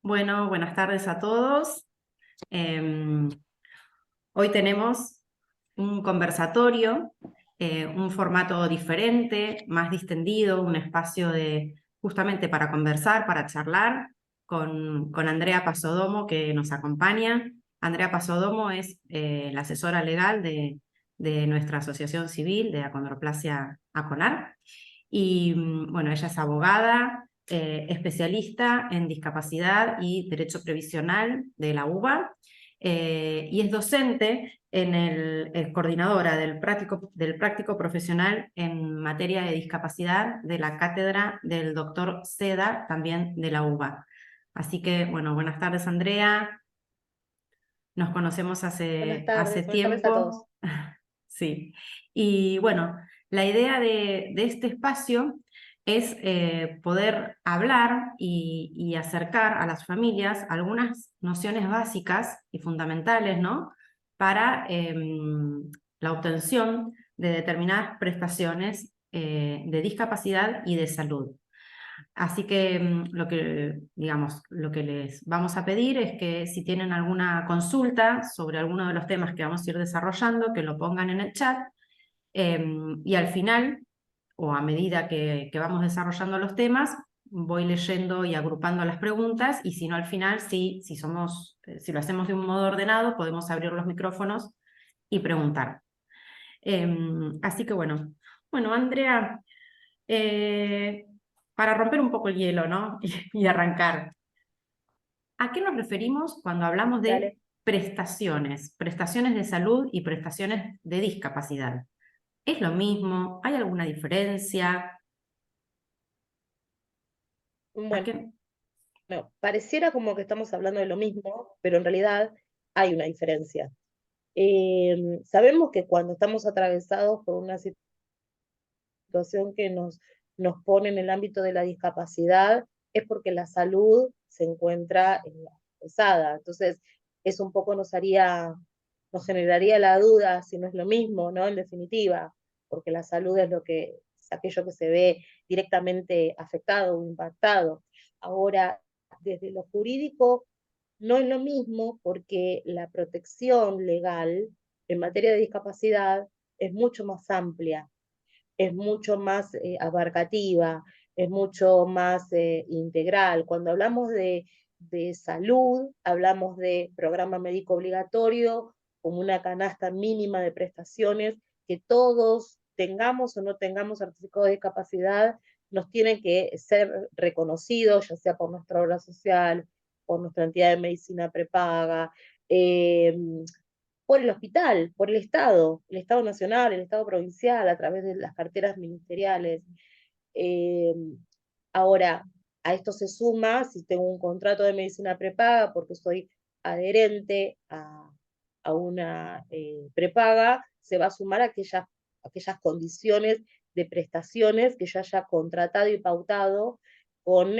Bueno, buenas tardes a todos. Em, Hoy tenemos un conversatorio, un formato diferente, más distendido, un espacio justamente para conversar, para charlar con Andrea Pasodomo que nos acompaña. Andrea Pasodomo es la asesora legal de nuestra asociación civil de Acondroplasia ACONAR. Y bueno, ella es abogada, especialista en discapacidad y derecho previsional de la UBA, y es docente coordinadora del práctico profesional en materia de discapacidad de la cátedra del doctor Seda, también de la UBA. Así que, bueno, buenas tardes, Andrea. Nos conocemos hace Buenas tardes a todos. tiempo. Sí. Y bueno, la idea de este espacio es poder hablar y acercar a las familias algunas nociones básicas y fundamentales, ¿no? Para la obtención de determinadas prestaciones de discapacidad y de salud. Así que digamos, lo que les vamos a pedir es que si tienen alguna consulta sobre alguno de los temas que vamos a ir desarrollando, que lo pongan en el chat, y al final, o a medida que vamos desarrollando los temas, voy leyendo y agrupando las preguntas, y si no al final, si lo hacemos de un modo ordenado, podemos abrir los micrófonos y preguntar. Así que bueno, Andrea, eh, para romper un poco el hielo, ¿no? Y arrancar. ¿A qué nos referimos cuando hablamos de Dale. prestaciones? Prestaciones de salud y prestaciones de discapacidad. ¿Es lo mismo? ¿Hay alguna diferencia? ¿A Bueno, qué? pareciera como que estamos hablando de lo mismo, pero en realidad hay una diferencia. Sabemos que cuando estamos atravesados por una situación que nos pone en el ámbito de la discapacidad, es porque la salud se encuentra pesada. Entonces, eso un poco nos generaría la duda si no es lo mismo, ¿no? En definitiva, porque la salud es aquello que se ve directamente afectado o impactado. Ahora, desde lo jurídico, no es lo mismo porque la protección legal en materia de discapacidad es mucho más amplia, es mucho más abarcativa, es mucho más integral. Cuando hablamos de salud, hablamos de programa médico obligatorio como una canasta mínima de prestaciones que todos tengamos o no tengamos certificado de discapacidad, nos tienen que ser reconocidos, ya sea por nuestra obra social, por nuestra entidad de medicina prepaga, eh, por el hospital, por el Estado nacional, el Estado provincial, a través de las carteras ministeriales. Eh, Ahora, a esto se suma, si tengo un contrato de medicina prepaga, porque soy adherente a una prepaga, se va a sumar aquellas condiciones de prestaciones que yo haya contratado y pautado con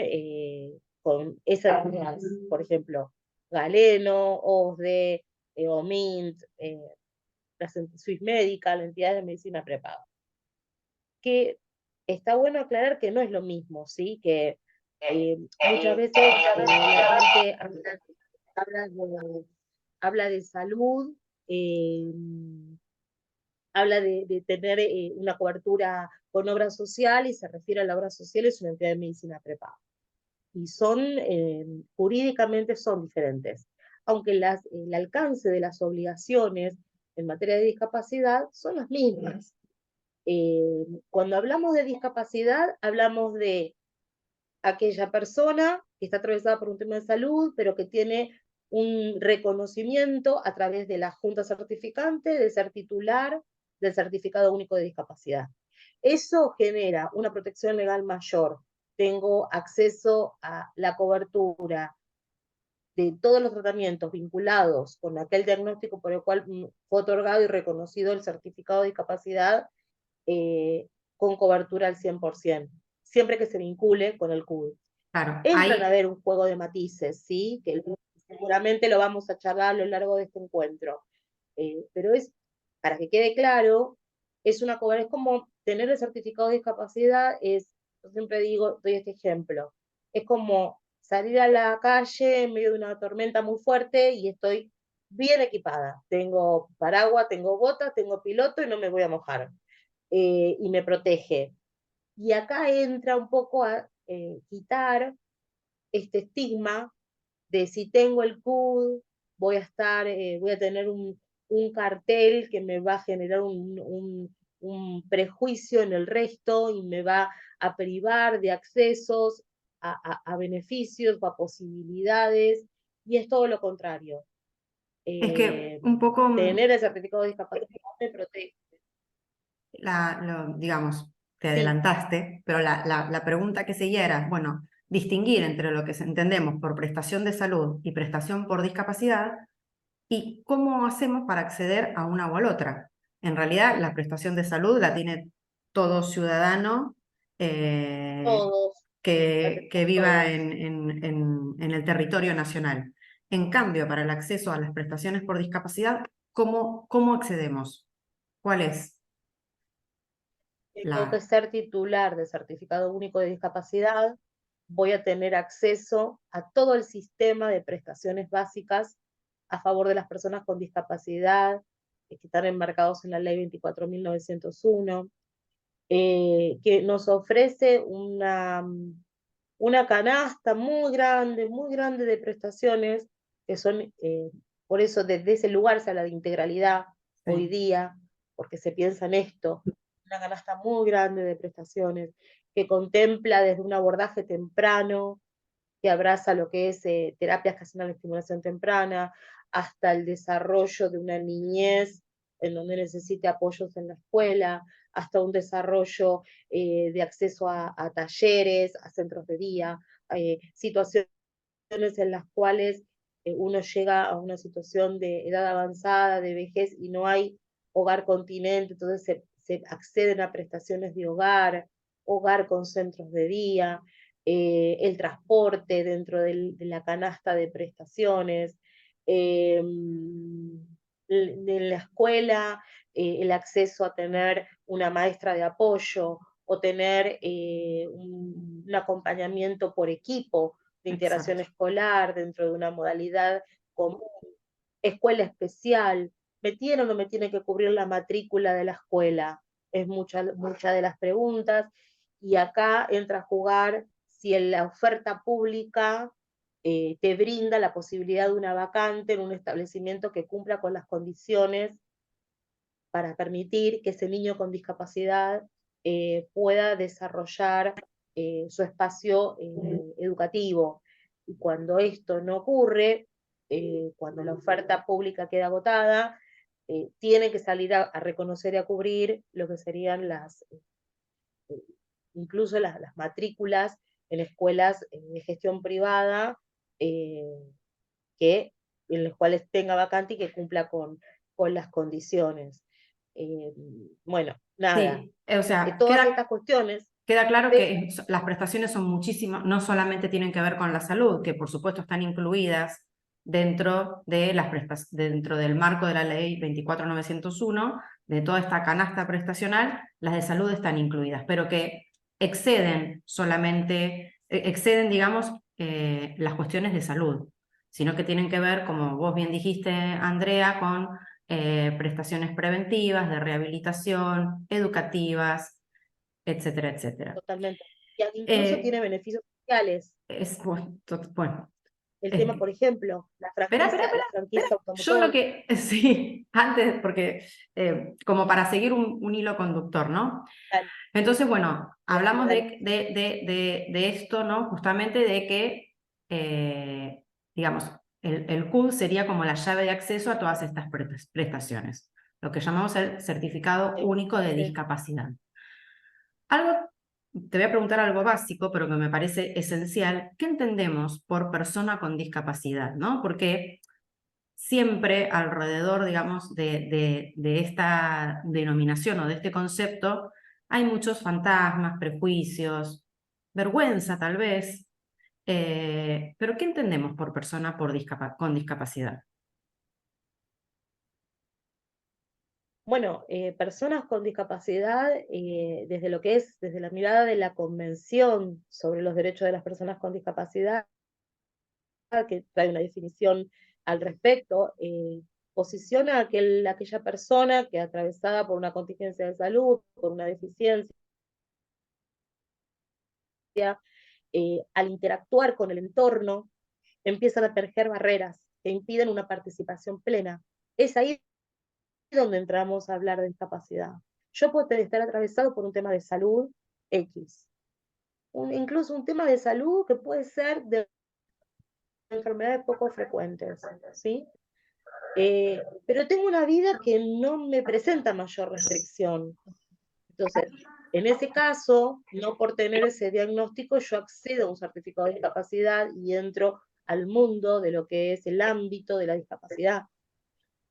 esas, por ejemplo, Galeno, OSDE, OMINT, la Swiss Medical, entidades de medicina prepaga. Que está bueno aclarar que no es lo mismo, ¿sí? Que muchas veces la gente habla habla de salud, eh, habla de tener una cobertura con obra social y se refiere a la obra social, es una entidad de medicina prepaga. Y jurídicamente son diferentes, aunque el alcance de las obligaciones en materia de discapacidad son las mismas. Cuando hablamos de discapacidad, hablamos de aquella persona que está atravesada por un tema de salud, pero que tiene un reconocimiento a través de la Junta Certificante de ser titular del Certificado Único de Discapacidad. Eso genera una protección legal mayor. Tengo acceso a la cobertura de todos los tratamientos vinculados con aquel diagnóstico por el cual fue otorgado y reconocido el certificado de discapacidad, eh, con cobertura al 100%, siempre que se vincule con el CUD. Claro, Entran a hay, ver un juego de matices, ¿sí? Que seguramente lo vamos a charlar a lo largo de este encuentro. Pero para que quede claro, es como tener el certificado de discapacidad, yo siempre digo, doy este ejemplo, es como salir a la calle en medio de una tormenta muy fuerte y estoy bien equipada. Tengo paraguas, tengo botas, tengo piloto y no me voy a mojar. Y me protege. Y acá entra un poco a quitar este estigma de si tengo el CUD, voy a tener un cartel que me va a generar un prejuicio en el resto y me va a privar de accesos a beneficios o a posibilidades, y es todo lo contrario. Es que un poco Tener el certificado de discapacidad me protege. digamos, te Sí, adelantaste, pero la pregunta que seguía era, bueno, distinguir entre lo que entendemos por prestación de salud y prestación por discapacidad y cómo hacemos para acceder a una o a la otra. En realidad, la prestación de salud la tiene todo ciudadano todos, la que tenemos viva todos. en el territorio nacional. En cambio, para el acceso a las prestaciones por discapacidad, ¿cómo accedemos? ¿Cuál es Tengo que la...? ser titular de certificado único de discapacidad, voy a tener acceso a todo el sistema de prestaciones básicas a favor de las personas con discapacidad que están enmarcados en la ley 24.901, que nos ofrece una canasta muy grande de prestaciones que son, por eso desde ese lugar se habla de integralidad hoy Sí, día, porque se piensa en esto, una canasta muy grande de prestaciones que contempla desde un abordaje temprano, que abraza lo que es terapias que hacen la estimulación temprana, hasta el desarrollo de una niñez en donde necesite apoyos en la escuela, hasta un desarrollo de acceso a talleres, a centros de día, situaciones en las cuales uno llega a una situación de edad avanzada, de vejez, y no hay hogar continente, entonces se acceden a prestaciones de hogar, hogar con centros de día, el transporte dentro de la canasta de prestaciones, en la escuela, el acceso a tener una maestra de apoyo o tener un acompañamiento por equipo de integración exacto. escolar dentro de una modalidad común, escuela especial, ¿me tiene o no me tiene que cubrir la matrícula de la escuela? Es mucha de las preguntas, y acá entra a jugar si en la oferta pública te brinda la posibilidad de una vacante en un establecimiento que cumpla con las condiciones para permitir que ese niño con discapacidad pueda desarrollar su espacio educativo. Y cuando esto no ocurre, cuando la oferta pública queda agotada, tiene que salir a reconocer y a cubrir lo que serían incluso las matrículas en escuelas de gestión privada, eh, que, en las cuales tenga vacante y que cumpla con las condiciones. Eh, bueno, nada, Sí, o sea, todas estas cuestiones, queda claro de, que las prestaciones son muchísimas, no solamente tienen que ver con la salud, que por supuesto están incluidas dentro de dentro del marco de la ley 24.901, de toda esta canasta prestacional, las de salud están incluidas, pero que exceden, digamos, las cuestiones de salud, sino que tienen que ver, como vos bien dijiste, Andrea, con prestaciones preventivas, de rehabilitación, educativas, etcétera, etcétera. totalmente. Y incluso Eh, tiene beneficios sociales. bueno, bueno, El es tema, por que, ejemplo, la espera. franquicia Yo lo automotor, que, sí, antes, porque como para seguir un hilo conductor, ¿no? tal, Entonces, bueno, decime, hablamos dale. de esto, ¿no? Justamente de que, digamos, el CUD sería como la llave de acceso a todas estas prestaciones, lo que llamamos el Certificado Sí, Único de sí. Discapacidad. Algo, te voy a preguntar algo básico, pero que me parece esencial. ¿Qué entendemos por persona con discapacidad, no? Porque siempre alrededor, digamos, de esta denominación o de este concepto hay muchos fantasmas, prejuicios, vergüenza tal vez. Pero ¿qué entendemos por persona con discapacidad? Bueno, personas con discapacidad, desde lo que es, desde la mirada de la Convención sobre los Derechos de las Personas con Discapacidad, que trae una definición al respecto, posiciona a aquella persona que atravesada por una contingencia de salud, por una deficiencia, al interactuar con el entorno, empiezan a emerger barreras que impiden una participación plena. Es ahí donde entramos a hablar de discapacidad. Yo puedo estar atravesado por un tema de salud X, incluso un tema de salud que puede ser de enfermedades poco frecuentes, ¿sí? Pero tengo una vida que no me presenta mayor restricción. Entonces, en ese caso, no por tener ese diagnóstico, yo accedo a un certificado de discapacidad y entro al mundo de lo que es el ámbito de la discapacidad.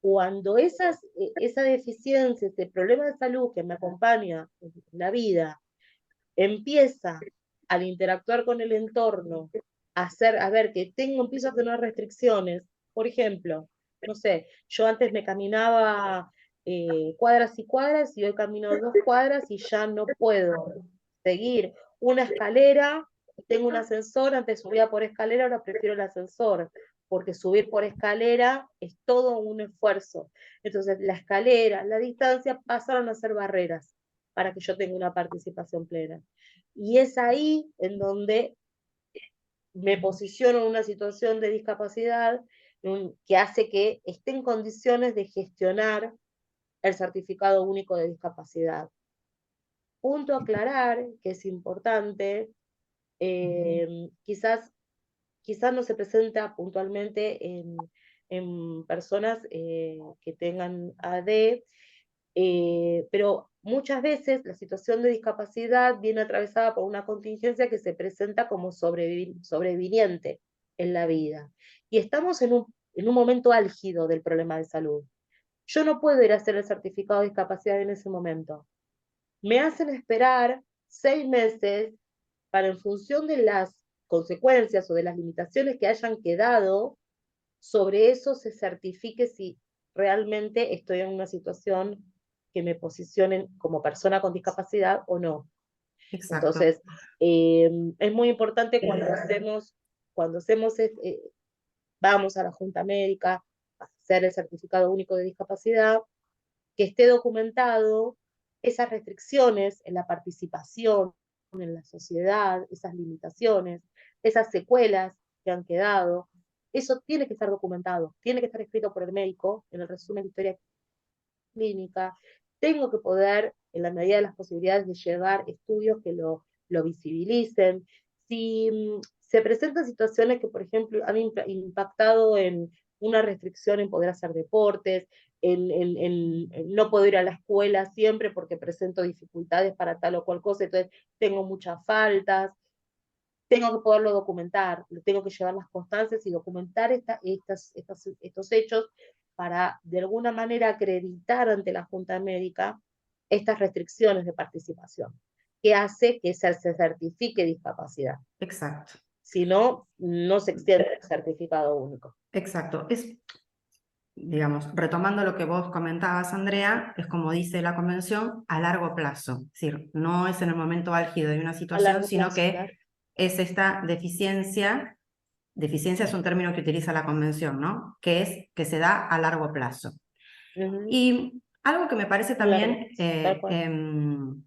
Cuando esa deficiencia, ese problema de salud que me acompaña en la vida, empieza al interactuar con el entorno, a ver que empiezo a tener restricciones, por ejemplo, no sé, yo antes me caminaba cuadras y cuadras y hoy camino 2 cuadras y ya no puedo seguir una escalera, tengo un ascensor, antes subía por escalera, ahora prefiero el ascensor, porque subir por escalera es todo un esfuerzo. Entonces, la escalera, la distancia pasaron a ser barreras para que yo tenga una participación plena. Y es ahí en donde me posiciono en una situación de discapacidad que hace que esté en condiciones de gestionar el certificado único de discapacidad. Punto a aclarar, que es importante, quizás no se presenta puntualmente en personas que tengan AD, pero muchas veces la situación de discapacidad viene atravesada por una contingencia que se presenta como sobreviviente en la vida. Y estamos en un momento álgido del problema de salud. Yo no puedo ir a hacer el certificado de discapacidad en ese momento. Me hacen esperar 6 meses para, en función de las consecuencias o de las limitaciones que hayan quedado, sobre eso se certifique si realmente estoy en una situación que me posicionen como persona con discapacidad o no. Exacto, Entonces, es muy importante cuando hacemos vamos a la Junta Médica a hacer el certificado único de discapacidad, que esté documentado esas restricciones en la participación en la sociedad, esas limitaciones, esas secuelas que han quedado. Eso tiene que estar documentado, tiene que estar escrito por el médico en el resumen de historia clínica. Tengo que poder, en la medida de las posibilidades, de llevar estudios que lo visibilicen. Si se presentan situaciones que, por ejemplo, han impactado en una restricción en poder hacer deportes, en no poder ir a la escuela siempre porque presento dificultades para tal o cual cosa, entonces tengo muchas faltas, tengo que poderlo documentar, tengo que llevar las constancias y documentar estos hechos para de alguna manera acreditar ante la Junta Médica estas restricciones de participación, que hace que se certifique discapacidad. exacto, Si no, no se extiende el certificado único. exacto. Digamos, retomando lo que vos comentabas, Andrea, es como dice la convención, a largo plazo. Es decir, no es en el momento álgido de una A situación, largo sino plazo, que claro. es esta deficiencia. Deficiencia es un término que utiliza la convención, ¿no? Que es que se da a largo plazo. Y algo que me parece A largo también plazo, tal cual.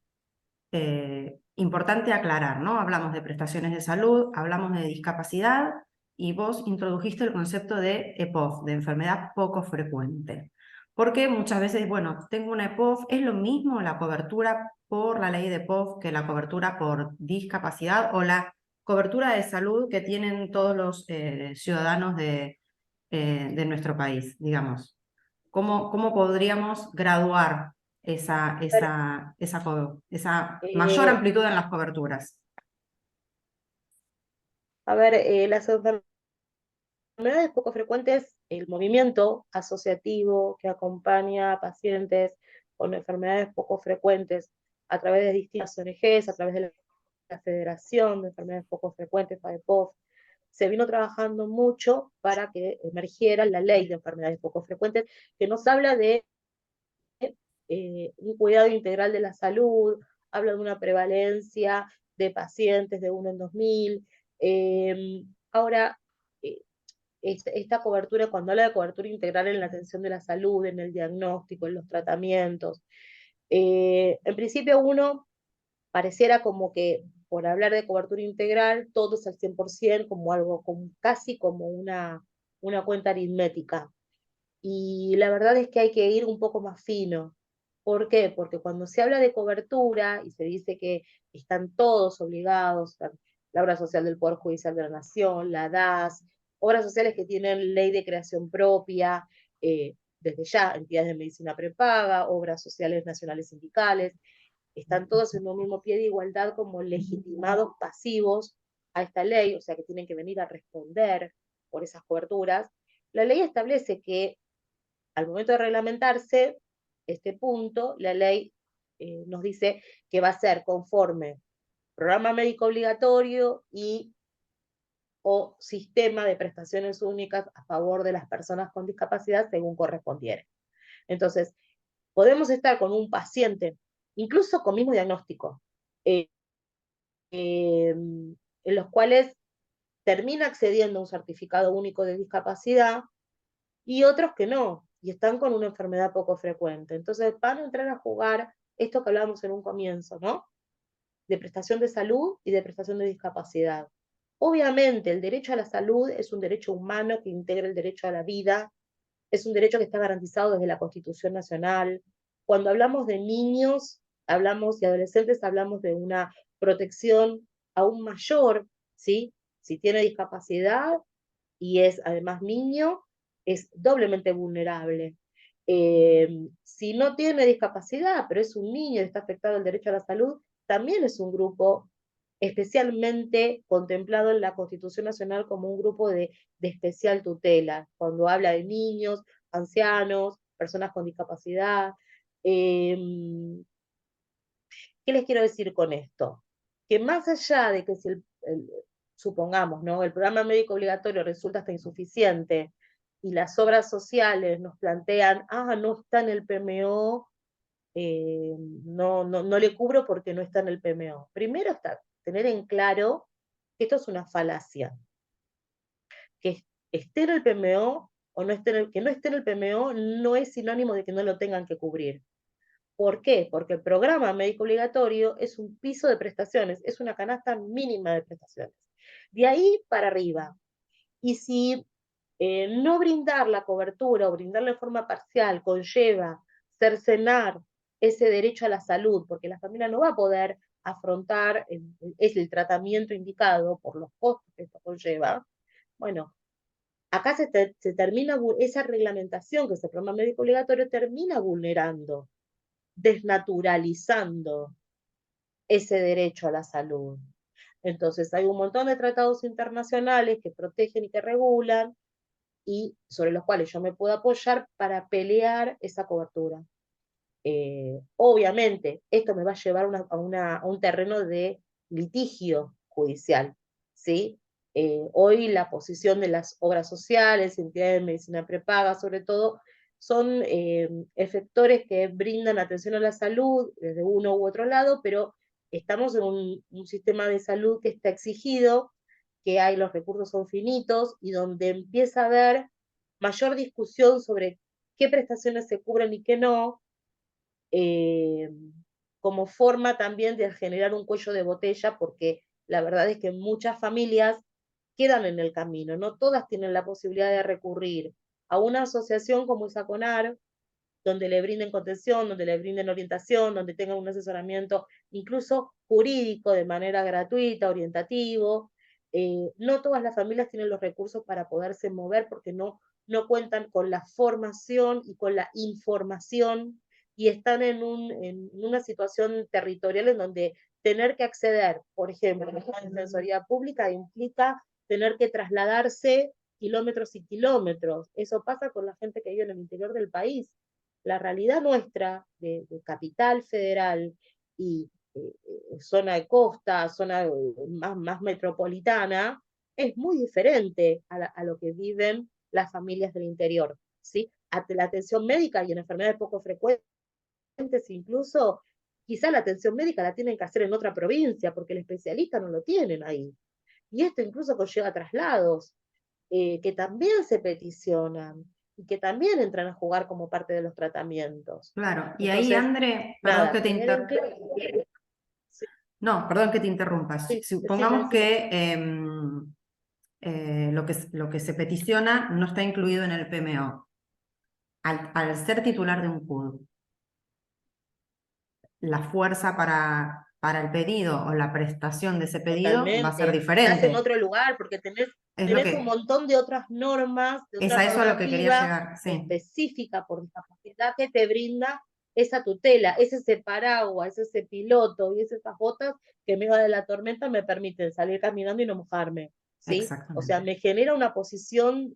importante aclarar, ¿no? Hablamos de prestaciones de salud, hablamos de discapacidad y vos introdujiste el concepto de EPOF, de enfermedad poco frecuente. Porque muchas veces, bueno, tengo una EPOF, ¿es lo mismo la cobertura por la ley de EPOF que la cobertura por discapacidad o la cobertura de salud que tienen todos los ciudadanos de nuestro país, digamos? ¿Cómo podríamos graduar esa mayor Eh, amplitud en las coberturas? las enfermedades poco frecuentes, el movimiento asociativo que acompaña a pacientes con enfermedades poco frecuentes a través de distintas ONGs, a través de la Federación de Enfermedades Poco Frecuentes, FADEPOF, se vino trabajando mucho para que emergiera la ley de enfermedades poco frecuentes, que nos habla de un cuidado integral de la salud, habla de una prevalencia de pacientes de 1 en 2000. Ahora, esta cobertura, cuando habla de cobertura integral en la atención de la salud, en el diagnóstico, en los tratamientos. En principio uno pareciera como que por hablar de cobertura integral, todo es al 100%, como algo, como, casi como una cuenta aritmética. Y la verdad es que hay que ir un poco más fino. ¿Por qué? Porque cuando se habla de cobertura y se dice que están todos obligados, la Obra Social del Poder Judicial de la Nación, la DAS, obras sociales que tienen ley de creación propia, desde ya, entidades de medicina prepaga, obras sociales nacionales sindicales, están todos en un mismo pie de igualdad como legitimados pasivos a esta ley, o sea que tienen que venir a responder por esas coberturas. La ley establece que al momento de reglamentarse este punto, la ley nos dice que va a ser conforme programa médico obligatorio y o sistema de prestaciones únicas a favor de las personas con discapacidad según correspondiere. Entonces, podemos estar con un paciente, incluso con mismo diagnóstico, eh, en los cuales termina accediendo a un certificado único de discapacidad y otros que no, y están con una enfermedad poco frecuente. Entonces van a entrar a jugar esto que hablábamos en un comienzo, ¿no? De prestación de salud y de prestación de discapacidad. Obviamente, el derecho a la salud es un derecho humano que integra el derecho a la vida, es un derecho que está garantizado desde la Constitución Nacional. Cuando hablamos de niños, hablamos y adolescentes, hablamos de una protección aún mayor, ¿sí? Si tiene discapacidad y es además niño, es doblemente vulnerable. Si no tiene discapacidad, pero es un niño y está afectado el derecho a la salud, también es un grupo especialmente contemplado en la Constitución Nacional como un grupo de especial tutela, cuando habla de niños, ancianos, personas con discapacidad. Eh, ¿Qué les quiero decir con esto? Que más allá de que si supongamos, ¿no? El programa médico obligatorio resulta hasta insuficiente y las obras sociales nos plantean, no está en el PMO, no le cubro porque no está en el PMO. Primero está tener en claro que esto es una falacia, que esté en el PMO o no esté que no esté en el PMO no es sinónimo de que no lo tengan que cubrir. ¿Por qué? Porque el programa médico obligatorio es un piso de prestaciones, es una canasta mínima de prestaciones. De ahí para arriba. Y si no brindar la cobertura o brindarla de forma parcial conlleva cercenar ese derecho a la salud, porque la familia no va a poder afrontar el tratamiento indicado por los costos que esto conlleva, bueno, acá se termina, esa reglamentación que es el programa médico obligatorio termina vulnerando, desnaturalizando ese derecho a la salud. Entonces hay un montón de tratados internacionales que protegen y que regulan y sobre los cuales yo me puedo apoyar para pelear esa cobertura. Obviamente, esto me va a llevar a un terreno de litigio judicial, ¿sí? Hoy la posición de las obras sociales, entidades de medicina prepaga, sobre todo, son efectores que brindan atención a la salud desde uno u otro lado, pero estamos en un sistema de salud que está exigido, que hay los recursos son finitos y donde empieza a haber mayor discusión sobre qué prestaciones se cubren y qué no, eh, como forma también de generar un cuello de botella, porque la verdad es que muchas familias quedan en el camino, no todas tienen la posibilidad de recurrir a una asociación como Isaconar, donde le brinden contención, donde le brinden orientación, donde tengan un asesoramiento incluso jurídico de manera gratuita, orientativo. No todas las familias tienen los recursos para poderse mover porque no cuentan con la formación y con la información y están en una situación territorial en donde tener que acceder, por ejemplo, a la defensoría pública implica tener que trasladarse kilómetros y kilómetros. Eso pasa con la gente que vive en el interior del país. La realidad nuestra de capital federal y zona de costa, zona más metropolitana, es muy diferente a lo que viven las familias del interior. ¿Sí? La atención médica y en enfermedades poco frecuentes, incluso quizá la atención médica la tienen que hacer en otra provincia porque el especialista no lo tienen ahí. Y esto incluso conlleva traslados. que también se peticionan y que también entran a jugar como parte de los tratamientos. Claro, y ahí, Entonces, André, perdón nada, que te tener en claro. Sí, No, perdón que te interrumpa. sí, decime, Supongamos decime. que lo que se peticiona no está incluido en el PMO. Al ser titular de un CUD, la fuerza para el pedido o la prestación de ese pedido va a ser Totalmente. Estás en diferente. otro lugar porque Es lo tenés un que, montón de otras normas, de es otra a eso a lo que quería normativa llegar, sí, específica por discapacidad que te brinda esa tutela, es ese paraguas, es ese piloto y es esas botas que en medio de la tormenta me permiten salir caminando y no mojarme, ¿sí? O sea, exactamente. me genera una posición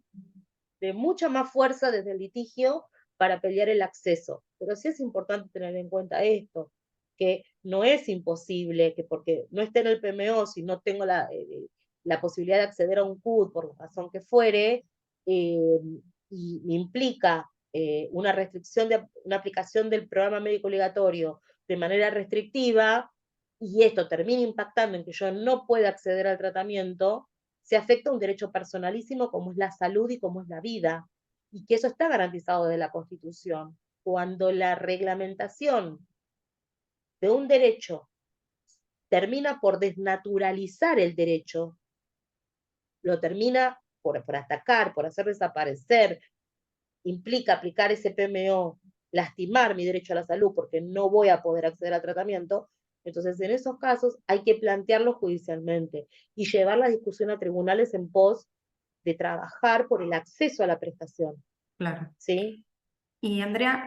de mucha más fuerza desde el litigio para pelear el acceso. Pero sí es importante tener en cuenta esto, que no es imposible, que porque no esté en el PMO, si no tengo la posibilidad de acceder a un CUD por la razón que fuere, eh, y implica una restricción de una aplicación del programa médico obligatorio de manera restrictiva, y esto termina impactando en que yo no pueda acceder al tratamiento, se afecta un derecho personalísimo como es la salud y como es la vida, y que eso está garantizado de la Constitución. Cuando la reglamentación de un derecho termina por desnaturalizar el derecho, lo termina por atacar, por hacer desaparecer, implica aplicar ese PMO, lastimar mi derecho a la salud porque no voy a poder acceder al tratamiento, entonces en esos casos hay que plantearlo judicialmente y llevar la discusión a tribunales en pos de trabajar por el acceso a la prestación, Claro. ¿sí? Y Andrea,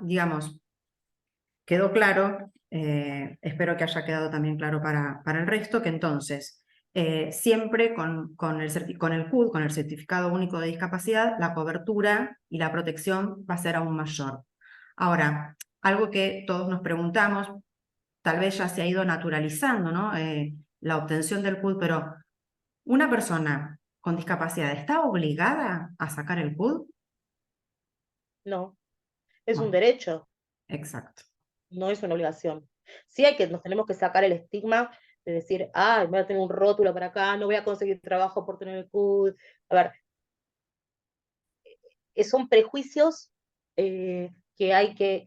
digamos, quedó claro, espero que haya quedado también claro para el resto, que entonces, siempre con el CUD, con el Certificado Único de Discapacidad, la cobertura y la protección va a ser aún mayor. Ahora, algo que todos nos preguntamos, tal vez ya se ha ido naturalizando, ¿no? La obtención del CUD, pero ¿una persona con discapacidad está obligada a sacar el CUD? No, es un Bueno, derecho, exacto, no es una obligación. Sí nos tenemos que sacar el estigma de decir, ah, voy a tener un rótulo para acá, no voy a conseguir trabajo por tener el CUD. A ver, son prejuicios que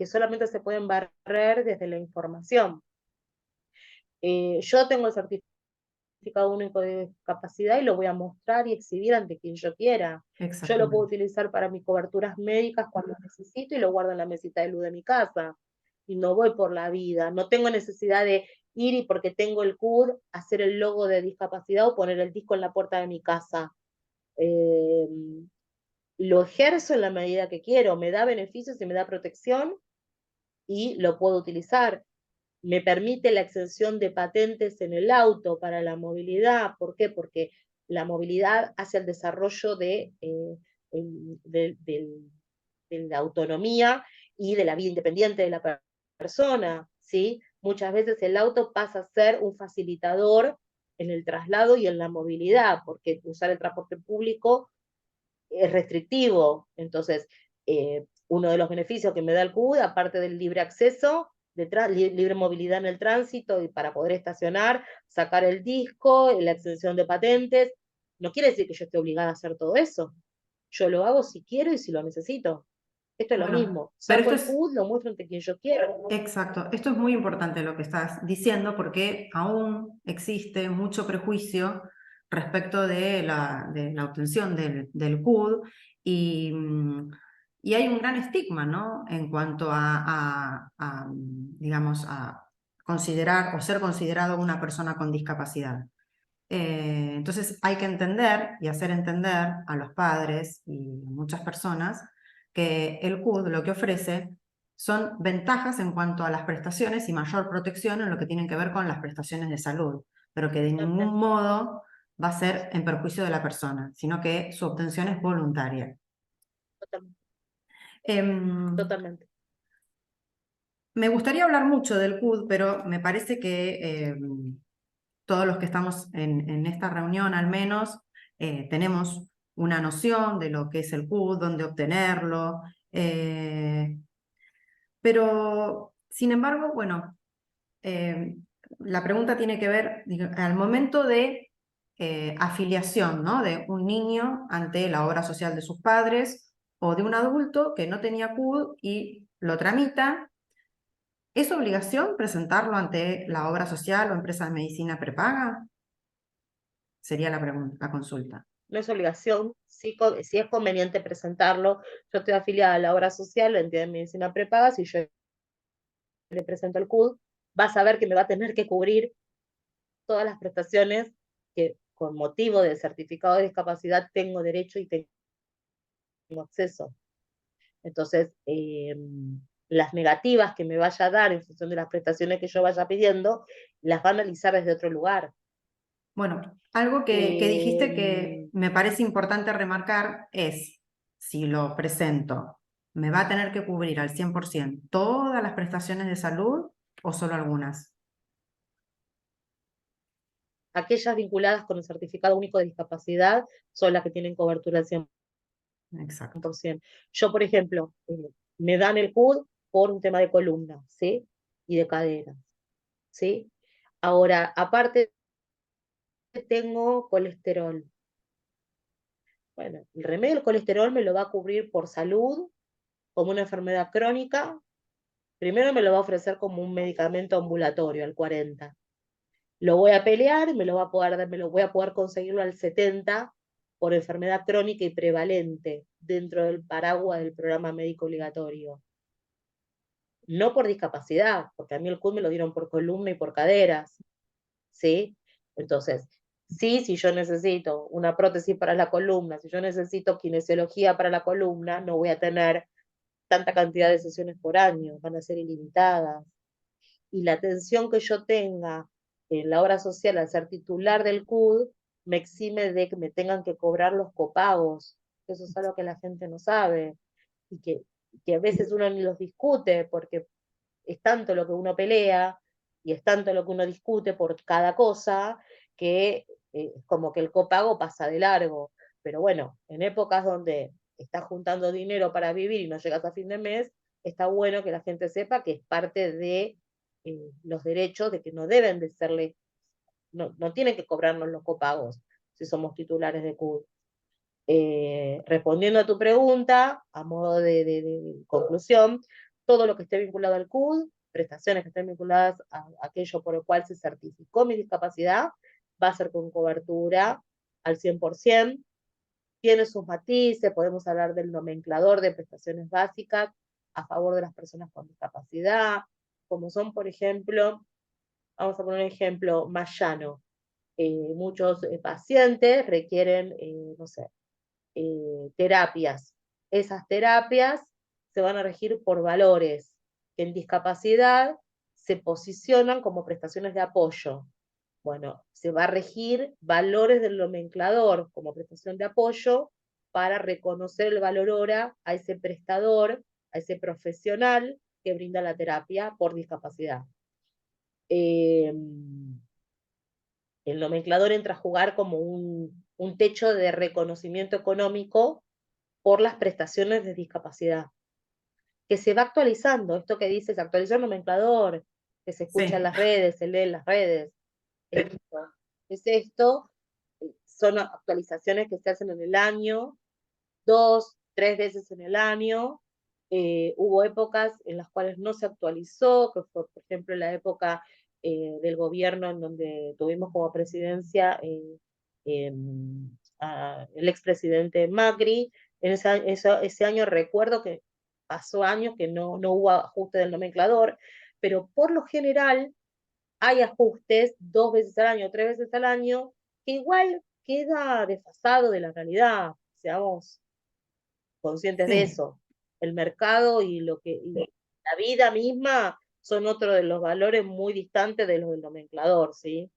solamente se pueden barrer desde la información. Yo tengo el certificado único de discapacidad y lo voy a mostrar y exhibir ante quien yo quiera. Yo lo puedo exactamente. utilizar para mis coberturas médicas cuando necesito y lo guardo en la mesita de luz de mi casa. Y no voy por la vida, no tengo necesidad de ir y porque tengo el CUD, hacer el logo de discapacidad o poner el disco en la puerta de mi casa. Eh, lo ejerzo en la medida que quiero, me da beneficios y me da protección y lo puedo utilizar. Me permite la exención de patentes en el auto para la movilidad. ¿Por qué? Porque la movilidad hace el desarrollo de la autonomía y de la vida independiente de la persona, ¿sí? Muchas veces el auto pasa a ser un facilitador en el traslado y en la movilidad, porque usar el transporte público es restrictivo. Entonces, uno de los beneficios que me da el CUD, aparte del libre acceso, libre movilidad en el tránsito y para poder estacionar, sacar el disco, la extensión de patentes, no quiere decir que yo esté obligada a hacer todo eso. Yo lo hago si quiero y si lo necesito. Esto es lo Bueno, mismo. pero Saco esto el es CUD, lo muestro ante quien yo quiero. exacto, esto es muy importante lo que estás diciendo porque aún existe mucho prejuicio respecto de la obtención del CUD y, y hay un gran estigma, ¿no? En cuanto digamos, a considerar o ser considerado una persona con discapacidad. Entonces hay que entender y hacer entender a los padres y muchas personas que el CUD lo que ofrece son ventajas en cuanto a las prestaciones y mayor protección en lo que tienen que ver con las prestaciones de salud, pero que de ningún Totalmente, modo va a ser en perjuicio de la persona, sino que su obtención es voluntaria. totalmente, Em, totalmente. Me gustaría hablar mucho del CUD, pero me parece que todos los que estamos en esta reunión al menos tenemos una noción de lo que es el CUD, dónde obtenerlo, pero sin embargo, bueno, la pregunta tiene que ver, al momento de afiliación, ¿no? De un niño ante la obra social de sus padres o de un adulto que no tenía CUD y lo tramita. ¿Es obligación presentarlo ante la obra social o empresa de medicina prepaga? Sería la pregunta, la consulta. No es obligación, sí, sí es conveniente presentarlo. Yo estoy afiliada a la obra social, la entidad de medicina prepaga, si yo le presento el CUD, va a saber que me va a tener que cubrir todas las prestaciones que con motivo del certificado de discapacidad tengo derecho y tengo acceso. Entonces, las negativas que me vaya a dar en función de las prestaciones que yo vaya pidiendo, las va a analizar desde otro lugar. Bueno, algo que dijiste que Eh, me parece importante remarcar es, si lo presento, ¿me va a tener que cubrir al 100% todas las prestaciones de salud o solo algunas? Aquellas vinculadas con el certificado único de discapacidad son las que tienen cobertura al Exacto. 100%. Yo, por ejemplo, me dan el CUD por un tema de columna, ¿sí? Y de cadera, ¿sí? Ahora, aparte tengo colesterol. Bueno, el remedio del colesterol me lo va a cubrir por salud, como una enfermedad crónica. Primero me lo va a ofrecer como un medicamento ambulatorio al 40. Lo voy a pelear, me lo voy a poder conseguirlo al 70 por enfermedad crónica y prevalente dentro del paraguas del programa médico obligatorio. No por discapacidad, porque a mí el CUD me lo dieron por columna y por caderas, ¿sí? Entonces, sí, si yo necesito una prótesis para la columna, si yo necesito kinesiología para la columna, no voy a tener tanta cantidad de sesiones por año, van a ser ilimitadas. Y la atención que yo tenga en la obra social al ser titular del CUD me exime de que me tengan que cobrar los copagos. Eso es algo que la gente no sabe y que a veces uno ni los discute porque es tanto lo que uno pelea y es tanto lo que uno discute por cada cosa que como que el copago pasa de largo. Pero bueno, en épocas donde estás juntando dinero para vivir y no llegas a fin de mes, está bueno que la gente sepa que es parte de los derechos, de que no deben de serle, no tienen que cobrarnos los copagos si somos titulares de CUD. Respondiendo a tu pregunta, a modo de conclusión, todo lo que esté vinculado al CUD, prestaciones que estén vinculadas a aquello por el cual se certificó mi discapacidad, va a ser con cobertura al 100%. Tiene sus matices, podemos hablar del nomenclador de prestaciones básicas a favor de las personas con discapacidad, como son, por ejemplo, vamos a poner un ejemplo más llano. Muchos pacientes requieren, no sé, terapias. Esas terapias se van a regir por valores que en discapacidad se posicionan como prestaciones de apoyo. Bueno, se va a regir valores del nomenclador como prestación de apoyo para reconocer el valor hora a ese prestador, a ese profesional que brinda la terapia por discapacidad. El nomenclador entra a jugar como un techo de reconocimiento económico por las prestaciones de discapacidad, que se va actualizando. Esto que dice, se actualizó el nomenclador, que se escucha en Sí. las redes, se lee en las redes. Esto, es esto, son actualizaciones que se hacen en el año, 2, 3 veces en el año. Hubo épocas en las cuales no se actualizó, que fue, por ejemplo, la época del gobierno en donde tuvimos como presidencia el expresidente Macri. En ese año recuerdo que pasó años que no hubo ajuste del nomenclador, pero por lo general hay ajustes 2 veces al año, 3 veces al año, que igual queda desfasado de la realidad, seamos conscientes de Sí. eso. El mercado y la vida misma son otro de los valores muy distantes de los del nomenclador, ¿sí?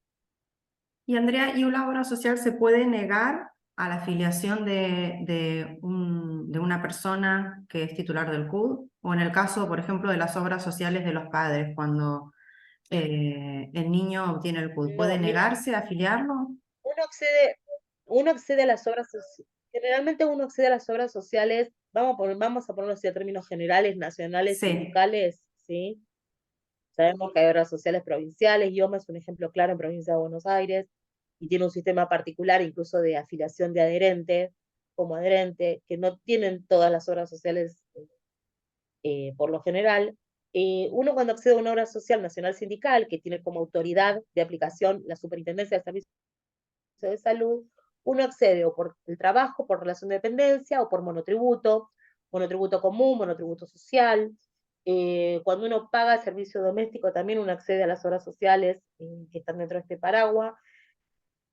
Y Andrea, ¿y una obra social se puede negar a la afiliación de una persona que es titular del CUD? O en el caso, por ejemplo, de las obras sociales de los padres, cuando el niño obtiene el CUD, ¿puede No, mira, negarse a afiliarlo? uno accede, uno accede a las obras sociales, generalmente uno accede a las obras sociales, vamos a ponerlo así a términos generales, nacionales y Sí, locales, ¿sí? Sabemos que hay obras sociales provinciales, IOMA es un ejemplo claro en provincia de Buenos Aires, y tiene un sistema particular incluso de afiliación de adherente, como adherente, que no tienen todas las obras sociales por lo general. Uno cuando accede a una obra social nacional sindical, que tiene como autoridad de aplicación la Superintendencia de Servicios de Salud, uno accede o por el trabajo, por relación de dependencia, o por monotributo, monotributo común, monotributo social. Cuando uno paga servicio doméstico, también uno accede a las obras sociales que están dentro de este paraguas.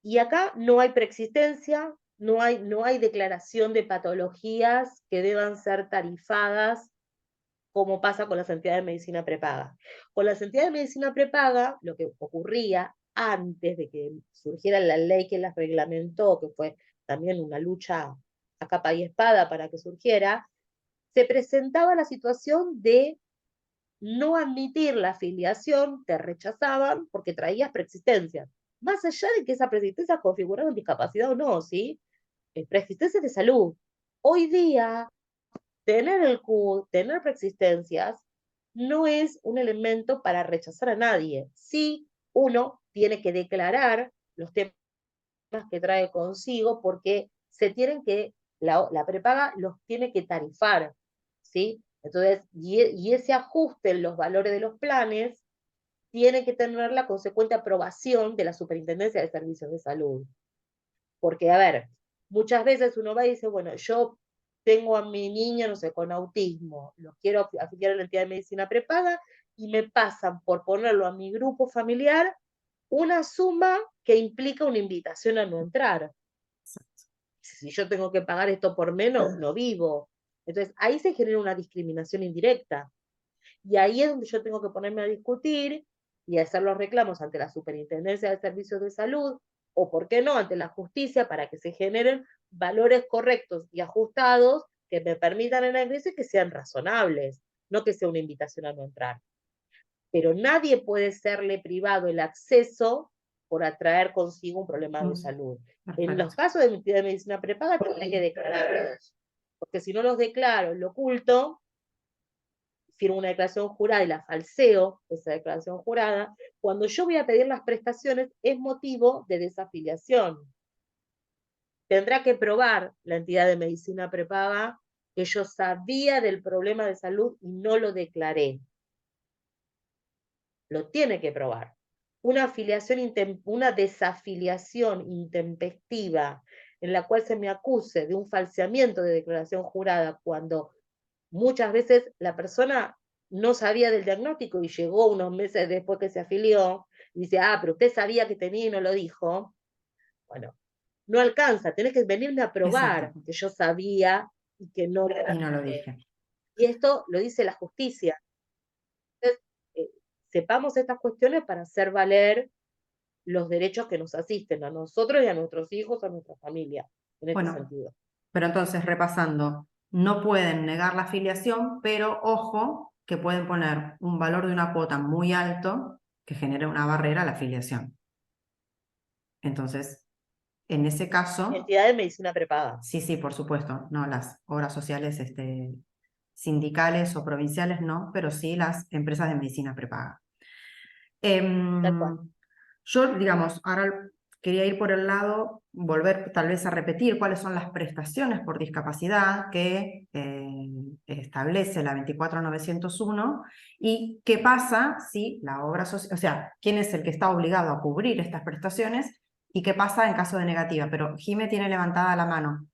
Y acá no hay preexistencia, no hay declaración de patologías que deban ser tarifadas como pasa con las entidades de medicina prepaga. Con las entidades de medicina prepaga, lo que ocurría antes de que surgiera la ley que las reglamentó, que fue también una lucha a capa y espada para que surgiera, se presentaba la situación de no admitir la afiliación, te rechazaban porque traías preexistencias. Más allá de que esa preexistencia configurara discapacidad o no, ¿sí? Preexistencias de salud. Hoy día tener el CUD, tener preexistencias, no es un elemento para rechazar a nadie. Sí, uno tiene que declarar los temas que trae consigo porque se tienen que, la prepaga los tiene que tarifar, ¿sí? Entonces, y ese ajuste en los valores de los planes tiene que tener la consecuente aprobación de la Superintendencia de Servicios de Salud. Porque, a ver, muchas veces uno va y dice, bueno, yo tengo a mi niño, no sé, con autismo, lo quiero afiliar a la entidad de medicina prepaga y me pasan por ponerlo a mi grupo familiar una suma que implica una invitación a no entrar. Si yo tengo que pagar esto por menos, no vivo. Entonces, ahí se genera una discriminación indirecta. Y ahí es donde yo tengo que ponerme a discutir y hacer los reclamos ante la Superintendencia de Servicios de Salud, o por qué no, ante la justicia, para que se generen valores correctos y ajustados que me permitan en el ingreso y que sean razonables, no que sea una invitación a no entrar. Pero nadie puede serle privado el acceso por atraer consigo un problema de salud. En los Perfecto. casos de medicina prepaga, tienen que declararlos, porque si no los declaro, lo oculto, firmo una declaración jurada y la falseo, esa declaración jurada, cuando yo voy a pedir las prestaciones es motivo de desafiliación. Tendrá que probar la entidad de medicina prepaga que yo sabía del problema de salud y no lo declaré. Lo tiene que probar. Una desafiliación intempestiva en la cual se me acuse de un falseamiento de declaración jurada cuando muchas veces la persona no sabía del diagnóstico y llegó unos meses después que se afilió y dice, ah, pero usted sabía que tenía y no lo dijo. Bueno, no alcanza, tenés que venirme a probar Exacto. que yo sabía y que no lo Y no lo dije. dije. Y esto lo dice la justicia. Entonces, sepamos estas cuestiones para hacer valer los derechos que nos asisten a nosotros y a nuestros hijos, a nuestra familia, en este Bueno, sentido. pero entonces repasando, no pueden negar la afiliación, pero ojo que pueden poner un valor de una cuota muy alto que genere una barrera a la afiliación. Entonces, en ese caso, Entidad de medicina prepaga. sí, sí, por supuesto, no las obras sociales sindicales o provinciales, no, pero sí las empresas de medicina prepaga. Tal cual. Yo, digamos, ahora quería ir por el lado, volver tal vez a repetir cuáles son las prestaciones por discapacidad que establece la 24901 y qué pasa si la obra social, o sea, quién es el que está obligado a cubrir estas prestaciones y qué pasa en caso de negativa. Pero Jime tiene levantada la mano.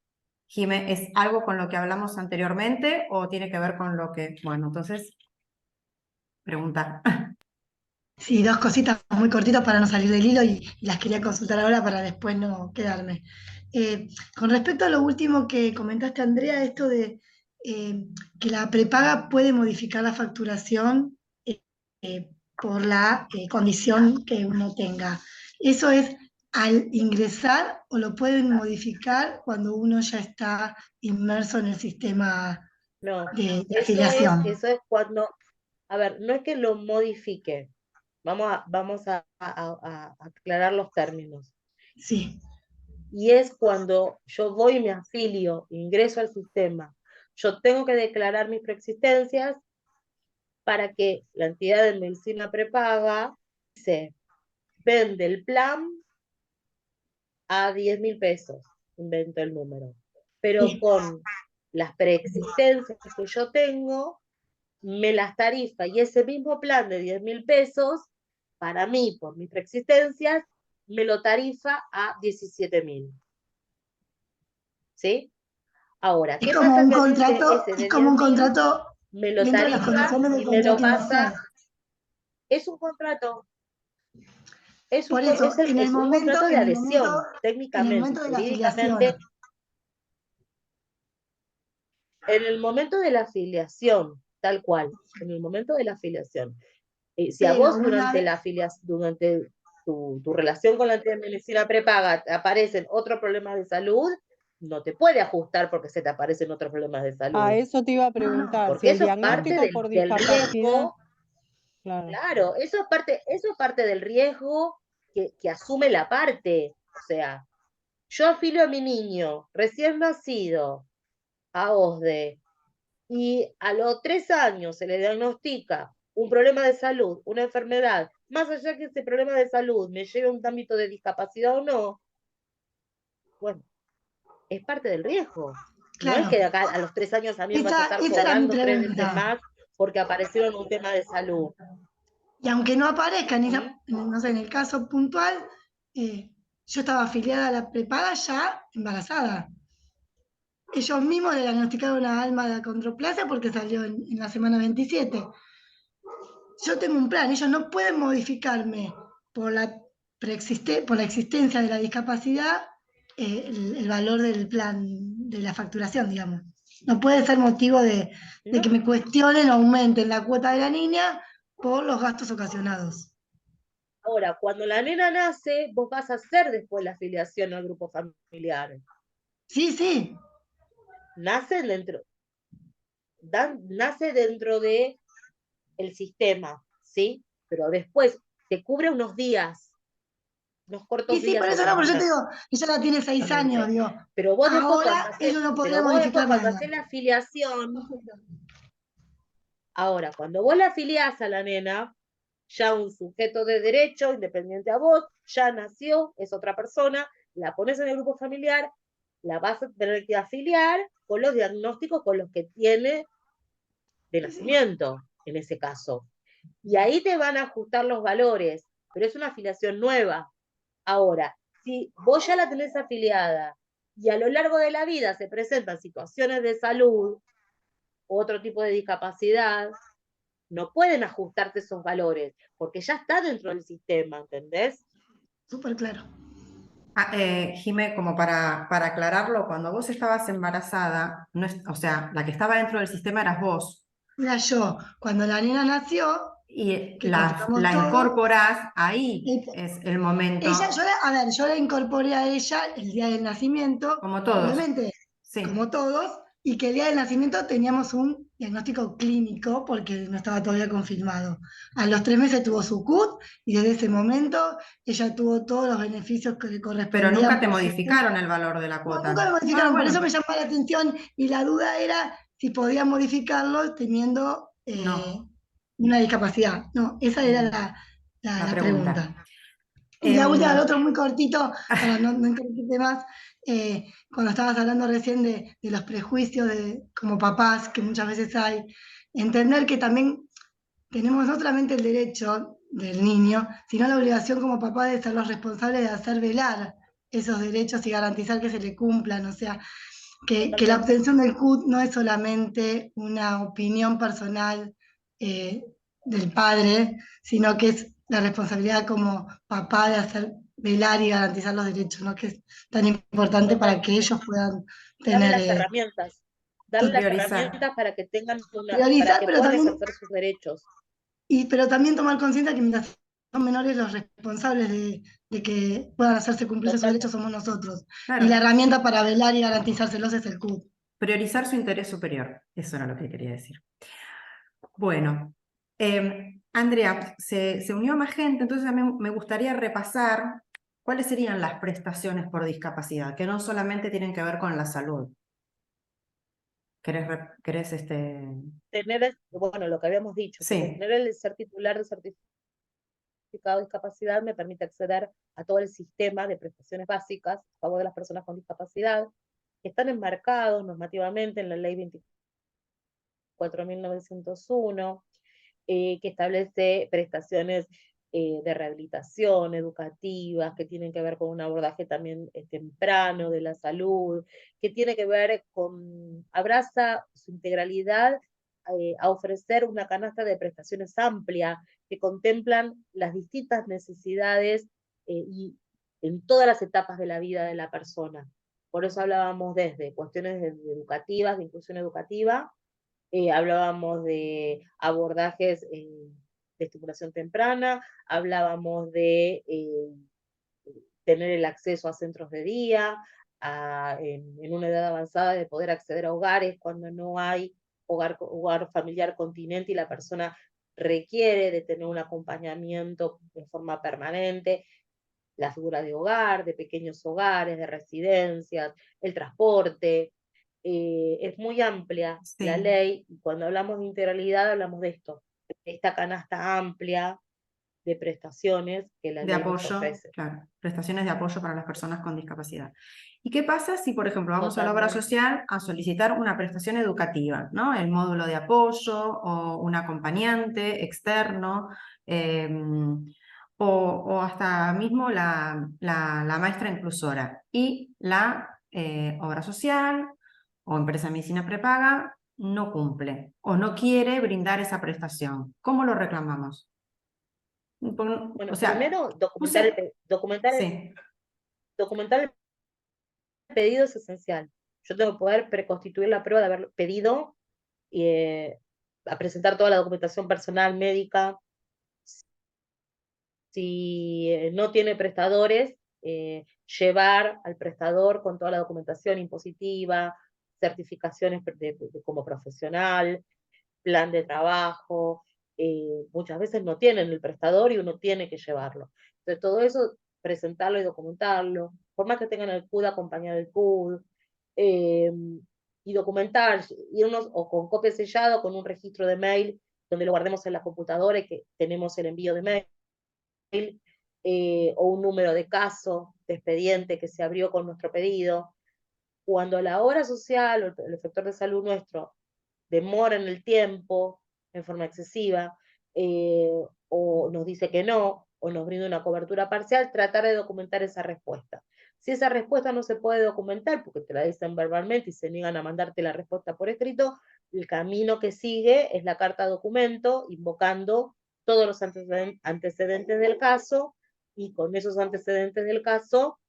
Jime, ¿es algo con lo que hablamos anteriormente o tiene que ver con lo que, bueno, entonces, pregunta. Sí, dos cositas muy cortitas para no salir del hilo y las quería consultar ahora para después no quedarme. Con respecto a lo último que comentaste, Andrea, esto de que la prepaga puede modificar la facturación por la condición que uno tenga. ¿Eso es al ingresar o lo pueden modificar cuando uno ya está inmerso en el sistema No, de afiliación? eso es cuando, a ver, no es que lo modifique, vamos a aclarar los términos. Sí, Y es cuando yo voy y me afilio, ingreso al sistema, yo tengo que declarar mis preexistencias para que la entidad de medicina prepaga se vende el plan a 10.000 pesos, invento el número. Pero Sí. con las preexistencias que yo tengo, me las tarifa y ese mismo plan de 10.000 pesos, para mí, por mis preexistencias, me lo tarifa a 17.000. ¿Sí? Ahora, Es ¿qué como pasa un que en contrato, ese es de como un 10.000 contrato me lo dentro de las tarifa condiciones del y me lo contrato inicial. pasa? Es un contrato, es Por eso, un contrato de adhesión, en el técnicamente, momento de la jurídicamente. afiliación, En el momento de la afiliación, tal cual, en el momento de la afiliación. Si a pero vos una vez, durante tu relación con la medicina prepaga te aparecen otros problemas de salud, no te puede ajustar porque se te aparecen otros problemas de A salud. eso te iba a no, no, preguntar, si Porque el eso es parte diagnóstico por del discapacidad, riesgo. claro. Claro, eso es parte del riesgo que asume la parte. O sea, yo afilio a mi niño recién nacido a OSDE y a los 3 años se le diagnostica un problema de salud, una enfermedad, más allá que ese problema de salud me lleve a un ámbito de discapacidad o no, bueno, es parte del riesgo. No es claro. que acá a los 3 años a mí me vas a estar Esa era mi cobrando 3 veces pregunta. más porque aparecieron un tema de salud. Y aunque no aparezca, ¿Mm? no sé, en el caso puntual, yo estaba afiliada a la prepaga ya embarazada. Ellos mismos le diagnosticaron una alma de acondroplasia porque salió en la semana 27. Yo tengo un plan, ellos no pueden modificarme por por la existencia de la discapacidad el valor del plan, de la facturación, digamos. No puede ser motivo de que No. me cuestionen o aumenten la cuota de la niña por los gastos ocasionados. Ahora, cuando la nena nace, vos vas a hacer después la afiliación al grupo familiar. Sí, sí, Nace dentro, nace dentro de el sistema, ¿sí? Pero después te cubre unos días, unos sí, cortos sí, por días eso no, pero yo te apenas. digo, ella ya tiene 6 años, digo. Pero vos después Ahora ellos no podrían modificar cuando nada. haces la afiliación, ahora, cuando vos la afiliás a la nena, ya un sujeto de derecho, independiente a vos, ya nació, es otra persona, la pones en el grupo familiar, la vas a tener que afiliar con los diagnósticos con los que tiene de Sí, sí. nacimiento, en ese caso. Y ahí te van a ajustar los valores, pero es una afiliación nueva. Ahora, si vos ya la tenés afiliada y a lo largo de la vida se presentan situaciones de salud u otro tipo de discapacidad, no pueden ajustarte esos valores, porque ya está dentro del sistema, ¿entendés? Súper claro. Jimé, como para aclararlo, cuando vos estabas embarazada, no o sea, la que estaba dentro del sistema eras vos, Mira, yo, cuando la nena nació, y que consultamos la todo, incorporás, ahí eh, es el momento, a ver, yo la incorporé a ella el día del nacimiento, como todos, obviamente, como sí. todos, y que el día del nacimiento teníamos un diagnóstico clínico porque no estaba todavía confirmado. A los 3 meses tuvo su CUT y desde ese momento ella tuvo todos los beneficios que le Pero nunca correspondían te por su CUT. modificaron el valor de la No, nunca lo cuota. Ah, modificaron, por eso me bueno, llamaba la atención y la duda era si podían modificarlo teniendo no, una discapacidad. No, esa era mm, la la pregunta. pregunta. Y la última, el Em, otro muy cortito, para no interrumpirte más, cuando estabas hablando recién de los prejuicios como papás, que muchas veces hay, entender que también tenemos no solamente el derecho del niño, sino la obligación como papá de ser los responsables de hacer velar esos derechos y garantizar que se le cumplan. O sea, que la Totalmente. obtención del CUT no es solamente una opinión personal eh, del padre, sino que es la responsabilidad como papá de hacer velar y garantizar los derechos, ¿no? Que es tan importante para que Totalmente. ellos puedan Darle tener, las herramientas, y darle las priorizar. herramientas para que tengan para priorizar, que puedan ejercer sus derechos. pero también tomar conciencia que mientras son menores los responsables de que puedan hacerse cumplir esos derechos Totalmente. somos nosotros. Y la Claro, herramienta para velar y garantizárselos es el CUT. priorizar su interés superior. Eso era lo que quería decir. Bueno, Andrea, se unió más gente, entonces a mí me gustaría repasar cuáles serían las prestaciones por discapacidad, que no solamente tienen que ver con la salud. ¿Querés Tener, bueno, lo que habíamos dicho, Sí, tener el ser titular de certificado certificado de discapacidad me permite acceder a todo el sistema de prestaciones básicas a favor de las personas con discapacidad, que están enmarcados normativamente en la Ley 24.901, que establece prestaciones de rehabilitación, educativas, que tienen que ver con un abordaje también temprano de la salud, que tiene que ver con, abraza su integralidad a ofrecer una canasta de prestaciones amplia que contemplan las distintas necesidades y en todas las etapas de la vida de la persona. Por eso hablábamos desde cuestiones educativas, de inclusión educativa, hablábamos de abordajes de estimulación temprana, hablábamos de tener el acceso a centros de día, en una edad avanzada de poder acceder a hogares cuando no hay hogar familiar continente y la persona requiere de tener un acompañamiento de forma permanente, la figura de hogar, de pequeños hogares, de residencias, el transporte. Es muy amplia la Sí, ley, y cuando hablamos de integralidad hablamos de esto, de esta canasta amplia de prestaciones que la de ley nos apoyo, ofrece. claro, prestaciones de apoyo para las personas con discapacidad. ¿Y qué pasa si, por ejemplo, vamos a la obra Totalmente. social a solicitar una prestación educativa, ¿no? El módulo de apoyo o un acompañante externo, o hasta mismo la maestra inclusora. Y la obra social o empresa de medicina prepaga no cumple o no quiere brindar esa prestación. ¿Cómo lo reclamamos? O Bueno, sea, primero documentar puse, sí, documentar el pedido es esencial. Yo tengo que poder preconstituir la prueba de haberlo pedido y a presentar toda la documentación personal, médica. Si no tiene prestadores, llevar al prestador con toda la documentación impositiva, certificaciones como profesional, plan de trabajo. Muchas veces no tienen el prestador y uno tiene que llevarlo. Entonces, todo eso, presentarlo y documentarlo, por más que tengan el CUD, acompañar el CUD, eh, y documentar, irnos o con copia sellada, con un registro de mail, donde lo guardemos en la computadora y que tenemos el envío de mail, o un número de caso, de expediente que se abrió con nuestro pedido. Cuando la obra social o el efector de salud nuestro demora en el tiempo, en forma excesiva, o nos dice que no, o nos brinda una cobertura parcial, tratar de documentar esa respuesta. Si esa respuesta no se puede documentar, porque te la dicen verbalmente y se niegan a mandarte la respuesta por escrito, el camino que sigue es la carta documento, invocando todos los antecedentes del caso, y con esos antecedentes del caso,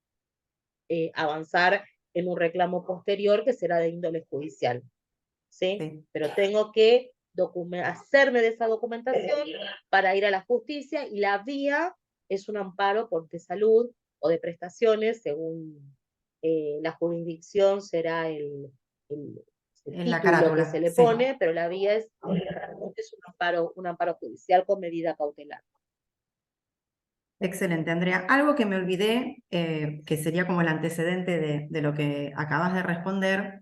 avanzar en un reclamo posterior que será de índole judicial. ¿Sí? sí. Pero tengo que hacerme de esa documentación para ir a la justicia, y la vía es un amparo por de salud o de prestaciones, según la jurisdicción será el En la título que se carátula, le sí. pone, pero la vía es un amparo judicial con medida cautelar. Excelente, Andrea. Algo que me olvidé, que sería como el antecedente de lo que acabas de responder,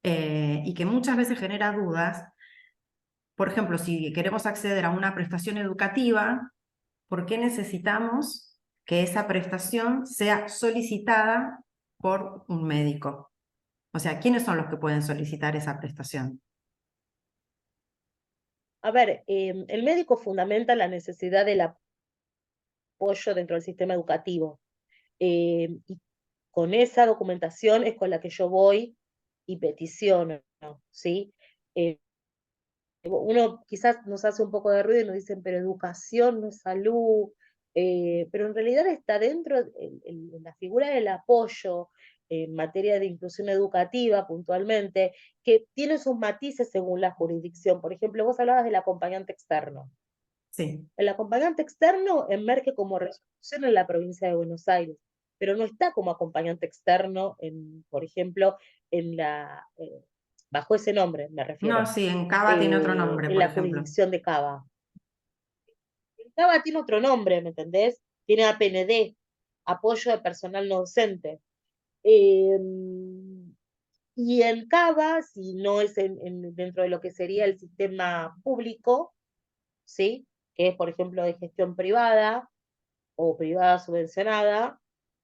y que muchas veces genera dudas. Por ejemplo, si queremos acceder a una prestación educativa, ¿por qué necesitamos que esa prestación sea solicitada por un médico? O sea, ¿quiénes son los que pueden solicitar esa prestación? A ver, el médico fundamenta la necesidad del apoyo dentro del sistema educativo. Y con esa documentación es con la que yo voy y peticiono, ¿sí? Eh, Uno quizás nos hace un poco de ruido y nos dicen, pero educación no es salud, pero en realidad está dentro en la figura del apoyo en materia de inclusión educativa puntualmente, que tiene sus matices según la jurisdicción. Por ejemplo, vos hablabas del acompañante externo. Sí, El acompañante externo emerge como resolución en la provincia de Buenos Aires, pero no está como acompañante externo, por ejemplo, bajo ese nombre, me no, refiero, sí, en Cava tiene otro nombre, en por la ejemplo. jurisdicción de Cava. Cava tiene otro nombre, ¿me entendés? Tiene APND, apoyo de personal no docente. Eh, y en Cava, si no es dentro de lo que sería el sistema público, ¿sí? Que es, por ejemplo, de gestión privada, o privada subvencionada,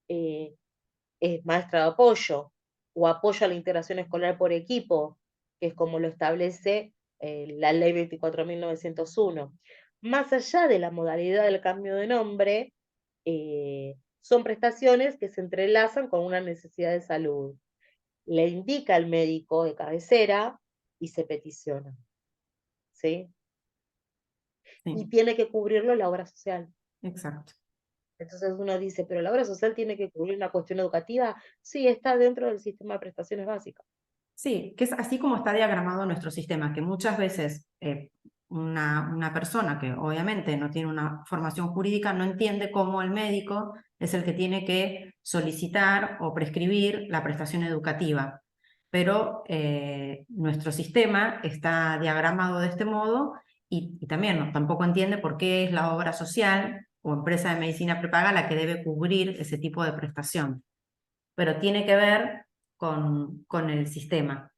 es maestra de apoyo, o apoyo a la integración escolar por equipo, que es como lo establece la ley 24.901. Más allá de la modalidad del cambio de nombre, son prestaciones que se entrelazan con una necesidad de salud. Le indica al médico de cabecera y se peticiona, ¿sí? Y Sí, tiene que cubrirlo la obra social. exacto. Entonces uno dice, pero la obra social tiene que cubrir una cuestión educativa. Sí, está dentro del sistema de prestaciones básicas. Sí, que es así como está diagramado nuestro sistema, que muchas veces una persona que obviamente no tiene una formación jurídica no entiende cómo el médico es el que tiene que solicitar o prescribir la prestación educativa. Pero nuestro sistema está diagramado de este modo y también tampoco entiende por qué es la obra social o empresa de medicina prepaga la que debe cubrir ese tipo de prestación. Pero tiene que ver con el sistema,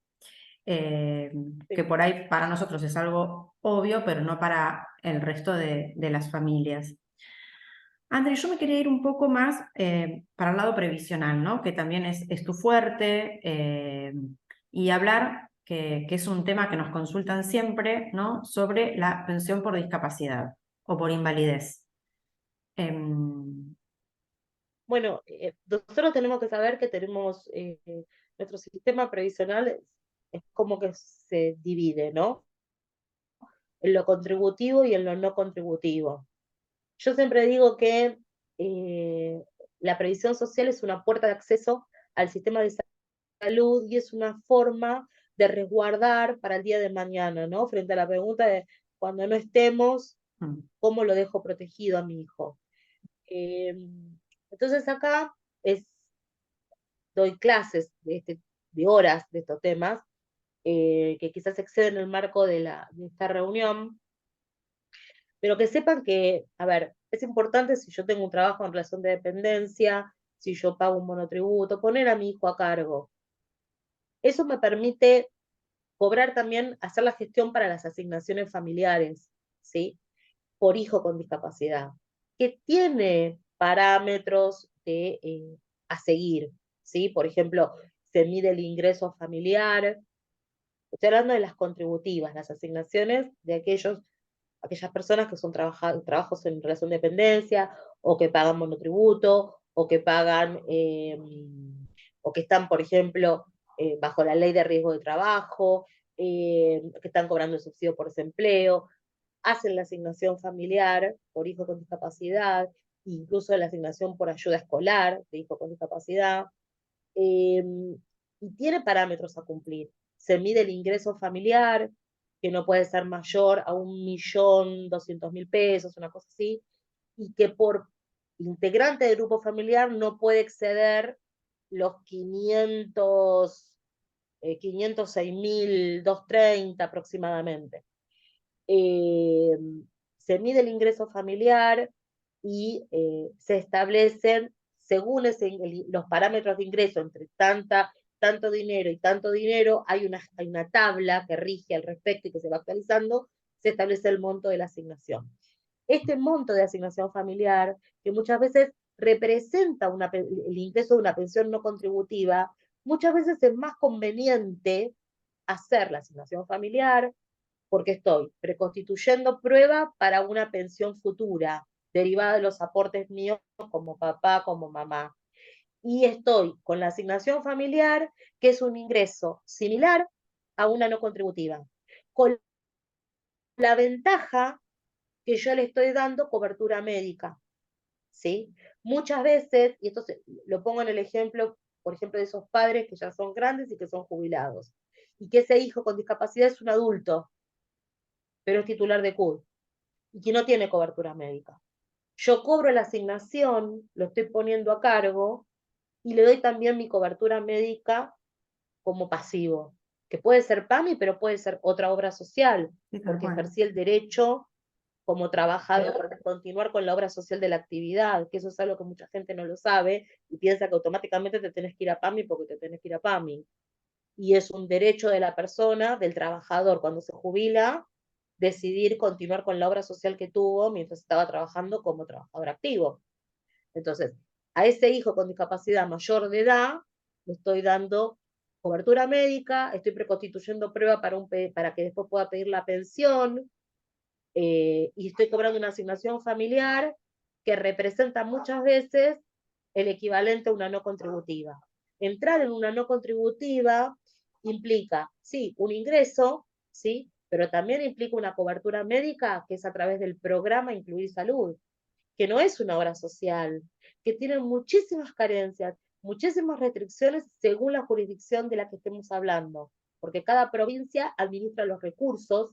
eh, que Sí. por ahí para nosotros es algo obvio, pero no para el resto de las familias. André, yo me quería ir un poco más para el lado previsional, ¿no? Que también es tu fuerte, y hablar, que es un tema que nos consultan siempre, ¿no? Sobre la pensión por discapacidad o por invalidez. Em, Bueno, nosotros tenemos que saber que tenemos, nuestro sistema previsional es como que se divide, ¿no? En lo contributivo y en lo no contributivo. Yo siempre digo que la previsión social es una puerta de acceso al sistema de salud y es una forma de resguardar para el día de mañana, ¿no? Frente a la pregunta de cuando no estemos, mm, ¿cómo lo dejo protegido a mi hijo? Entonces acá es, doy clases de horas de estos temas, que quizás exceden el marco de esta reunión, pero que sepan que, a ver, es importante si yo tengo un trabajo en relación de dependencia, si yo pago un monotributo, poner a mi hijo a cargo. Eso me permite cobrar también, hacer la gestión para las asignaciones familiares, ¿sí? Por hijo con discapacidad, que tiene parámetros a seguir, ¿sí? Por ejemplo, se mide el ingreso familiar, estoy hablando de las contributivas, las asignaciones de aquellas personas que son trabajos en relación de dependencia, o que pagan monotributo, o que pagan, o que están, por ejemplo, bajo la ley de riesgo de trabajo, que están cobrando el subsidio por desempleo, hacen la asignación familiar por hijo con discapacidad, incluso la asignación por ayuda escolar de hijo con discapacidad, eh, y tiene parámetros a cumplir. Se mide el ingreso familiar, que no puede ser mayor a 1.200.000 pesos, una cosa así, y que por integrante del grupo familiar no puede exceder los 506.230 aproximadamente. eh, Se mide el ingreso familiar y se establecen, según los parámetros de ingreso, entre tanto dinero y tanto dinero, hay una tabla que rige al respecto y que se va actualizando, se establece el monto de la asignación. Este monto de asignación familiar, que muchas veces representa el ingreso de una pensión no contributiva, muchas veces es más conveniente hacer la asignación familiar, porque estoy preconstituyendo prueba para una pensión futura, derivada de los aportes míos como papá, como mamá. Y estoy con la asignación familiar, que es un ingreso similar a una no contributiva, con la ventaja que yo le estoy dando cobertura médica, ¿sí? Muchas veces, y esto lo pongo en el ejemplo, por ejemplo, de esos padres que ya son grandes y que son jubilados, y que ese hijo con discapacidad es un adulto, pero es titular de CUD y que no tiene cobertura médica. Yo cobro la asignación, lo estoy poniendo a cargo y le doy también mi cobertura médica como pasivo, que puede ser PAMI, pero puede ser otra obra social, sí, tal porque cual. ejercí el derecho como trabajador de continuar con la obra social de la actividad, que eso es algo que mucha gente no lo sabe y piensa que automáticamente te tenés que ir a PAMI porque te tenés que ir a PAMI. Y es un derecho de la persona, del trabajador, cuando se jubila, decidir continuar con la obra social que tuvo mientras estaba trabajando como trabajador activo. Entonces, a ese hijo con discapacidad mayor de edad, le estoy dando cobertura médica, estoy preconstituyendo prueba para que después pueda pedir la pensión, y estoy cobrando una asignación familiar que representa muchas veces el equivalente a una no contributiva. Entrar en una no contributiva implica, sí, un ingreso, sí, pero también implica una cobertura médica que es a través del programa Incluir Salud, que no es una obra social, que tiene muchísimas carencias, muchísimas restricciones según la jurisdicción de la que estemos hablando, porque cada provincia administra los recursos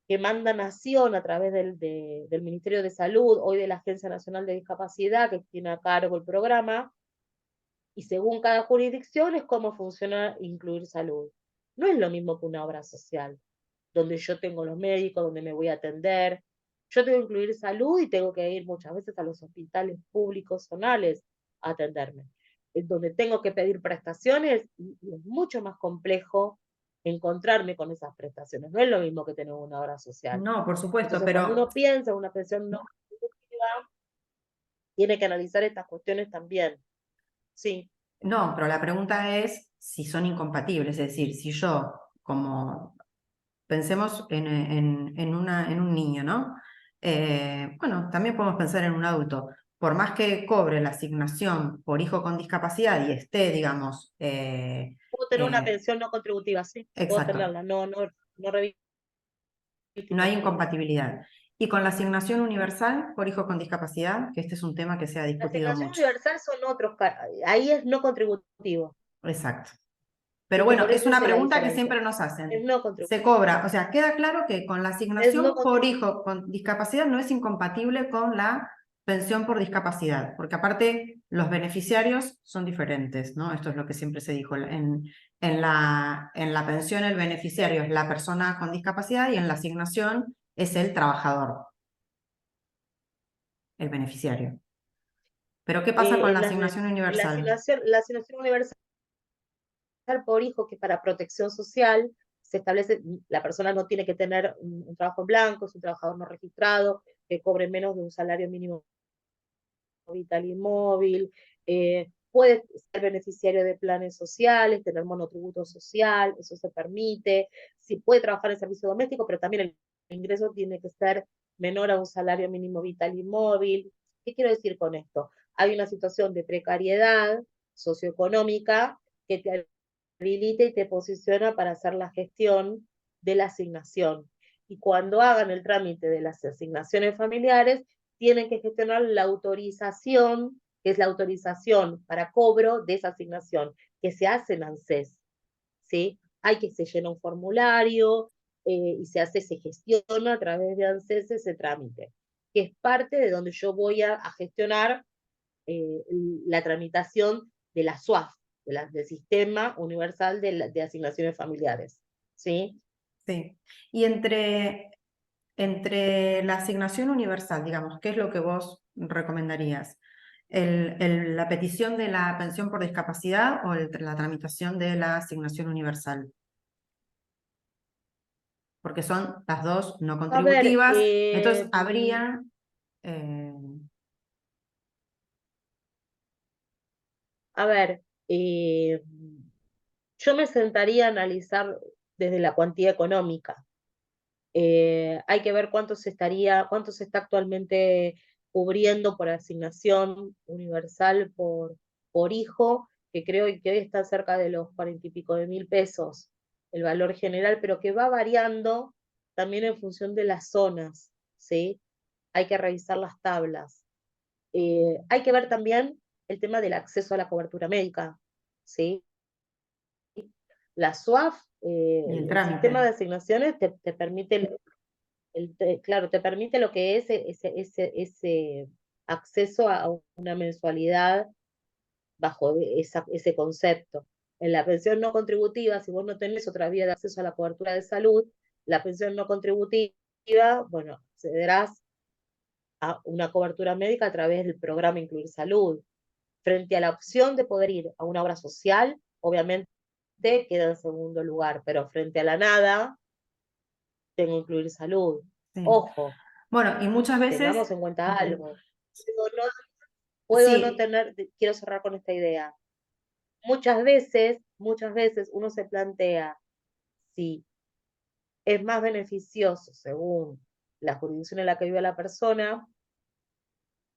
que manda Nación a través del Ministerio de Salud, hoy de la Agencia Nacional de Discapacidad, que tiene a cargo el programa, y según cada jurisdicción es cómo funciona Incluir Salud. No es lo mismo que una obra social, donde yo tengo los médicos, donde me voy a atender. Yo tengo que incluir salud y tengo que ir muchas veces a los hospitales públicos zonales a atenderme, donde tengo que pedir prestaciones y es mucho más complejo encontrarme con esas prestaciones. No es lo mismo que tener una obra social. No, por supuesto, Entonces, cuando pero uno piensa en una pensión no contributiva, tiene que analizar estas cuestiones también. Sí. no, pero la pregunta es si son incompatibles, es decir, si yo, como pensemos en un niño, ¿no? Bueno, también podemos pensar en un adulto. Por más que cobre la asignación por hijo con discapacidad y esté, digamos, Puedo tener una pensión no contributiva, sí, puedo exacto, tenerla, no no hay reivindicativa. incompatibilidad. Y con la asignación universal por hijo con discapacidad, que este es un tema que se ha La discutido asignación mucho. universal son otros, ahí es no contributivo. Exacto. Pero ¿Viste? bueno, Por es eso una esa es la pregunta que diferencia. siempre nos Es hacen. no Se contributivo. cobra, o sea, queda claro que con la Es no asignación por contributivo. hijo con discapacidad no es incompatible con la pensión por discapacidad, porque aparte los beneficiarios son diferentes, ¿no? Esto es lo que siempre se dijo. En la pensión el beneficiario es la persona con discapacidad y en la asignación es el trabajador, el beneficiario. Pero ¿qué pasa con la asignación universal? La asignación universal por hijo, que es para protección social, se establece, la persona no tiene que tener un trabajo en blanco, es un trabajador no registrado, que cobre menos de un salario mínimo vital y móvil, puede ser beneficiario de planes sociales, tener monotributo social, eso se permite, si puede trabajar en servicio doméstico, pero también el ingreso tiene que ser menor a un salario mínimo vital y móvil. ¿Qué quiero decir con esto? Hay una situación de precariedad socioeconómica que te habilita y te posiciona para hacer la gestión de la asignación. Y cuando hagan el trámite de las asignaciones familiares, tienen que gestionar la autorización, que es la autorización para cobro de esa asignación, que se hace en ANSES, ¿sí? Hay que se llena un formulario y se gestiona a través de ANSES ese trámite, que es parte de donde yo voy a gestionar eh, la tramitación de la SUAF, del Sistema Universal de Asignaciones Familiares, ¿sí? Sí. Y entre la asignación universal, digamos, ¿qué es lo que vos recomendarías? ¿La petición de la pensión por discapacidad o la tramitación de la asignación universal? Porque son las dos no A ver, contributivas, entonces habría... eh, a ver, eh, yo me sentaría a analizar desde la cuantía económica. Hay que ver cuánto se está actualmente cubriendo por asignación universal por hijo, que creo que hoy está cerca de los 40 y pico de mil pesos el valor general, pero que va variando también en función de las zonas, ¿sí? Hay que revisar las tablas. Hay que ver también el tema del acceso a la cobertura médica, ¿sí? La SUAF, y el el sistema de trámite. asignaciones te permite claro, te permite lo que es ese acceso a una mensualidad bajo ese concepto. En la pensión no contributiva, si vos no tenés otra vía de acceso a la cobertura de salud, la pensión no contributiva, bueno, accederás a una cobertura médica a través del programa Incluir Salud. Frente a la opción de poder ir a una obra social, obviamente queda en segundo lugar, pero frente a la nada, tengo que Incluir Salud. Sí. Ojo, Bueno, y muchas veces, tengamos en cuenta algo. No, puedo no Sí, tener, quiero cerrar con esta idea. Muchas veces uno se plantea si es más beneficioso, según la jurisdicción en la que vive la persona,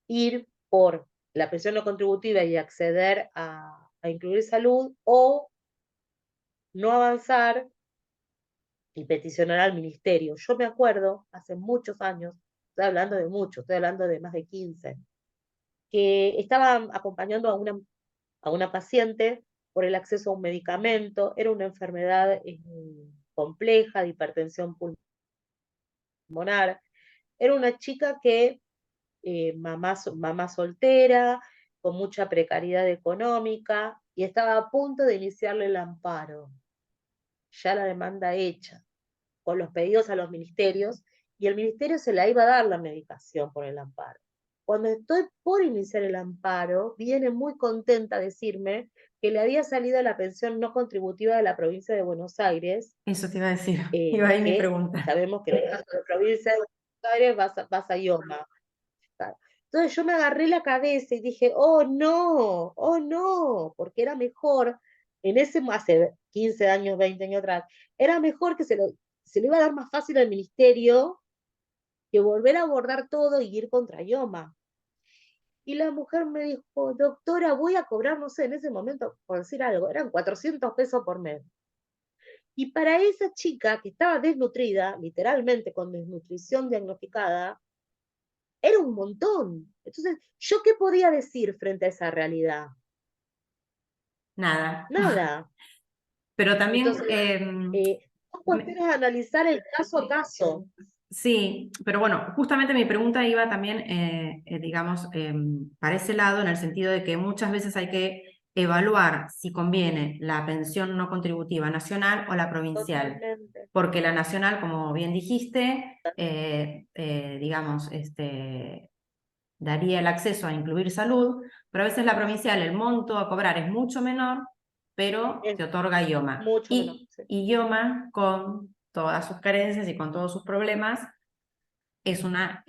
ir por la pensión no contributiva y acceder a incluir salud, o no avanzar y peticionar al ministerio. Yo me acuerdo, hace muchos años, estoy hablando de mucho, estoy hablando de más de 15, que estaba acompañando a una paciente por el acceso a un medicamento, era una enfermedad compleja de hipertensión pulmonar, era una chica que, mamá soltera, con mucha precariedad económica, y estaba a punto de iniciarle el amparo, ya la demanda hecha, con los pedidos a los ministerios, y el ministerio se la iba a dar la medicación por el amparo. Cuando estoy por iniciar el amparo, viene muy contenta a decirme que le había salido la pensión no contributiva de la provincia de Buenos Aires, eso te iba a decir, iba ahí mi que pregunta. sabemos que en el caso de la provincia de Buenos Aires vas a IOMA. Entonces yo me agarré la cabeza y dije, oh no, porque era mejor, hace 15 años, 20 años atrás, era mejor que se lo iba a dar más fácil al ministerio que volver a abordar todo y ir contra IOMA. Y la mujer me dijo, doctora, voy a cobrar, no sé, en ese momento, por decir algo, eran 400 pesos por mes. Y para esa chica que estaba desnutrida, literalmente con desnutrición diagnosticada, era un montón. Entonces, ¿yo qué podía decir frente a esa realidad? Nada. Nada. Pero también, Entonces, son cuestiones de analizar el caso a caso. sí, pero bueno, justamente mi pregunta iba también, digamos, para ese lado, en el sentido de que muchas veces hay que evaluar si conviene la pensión no contributiva nacional o la provincial, Totalmente. porque la nacional, como bien dijiste, digamos, daría el acceso a incluir salud, pero a veces la provincial, el monto a cobrar es mucho menor, pero Es te otorga IOMA. mucho menos. Sí. Y IOMA, con todas sus carencias y con todos sus problemas, es una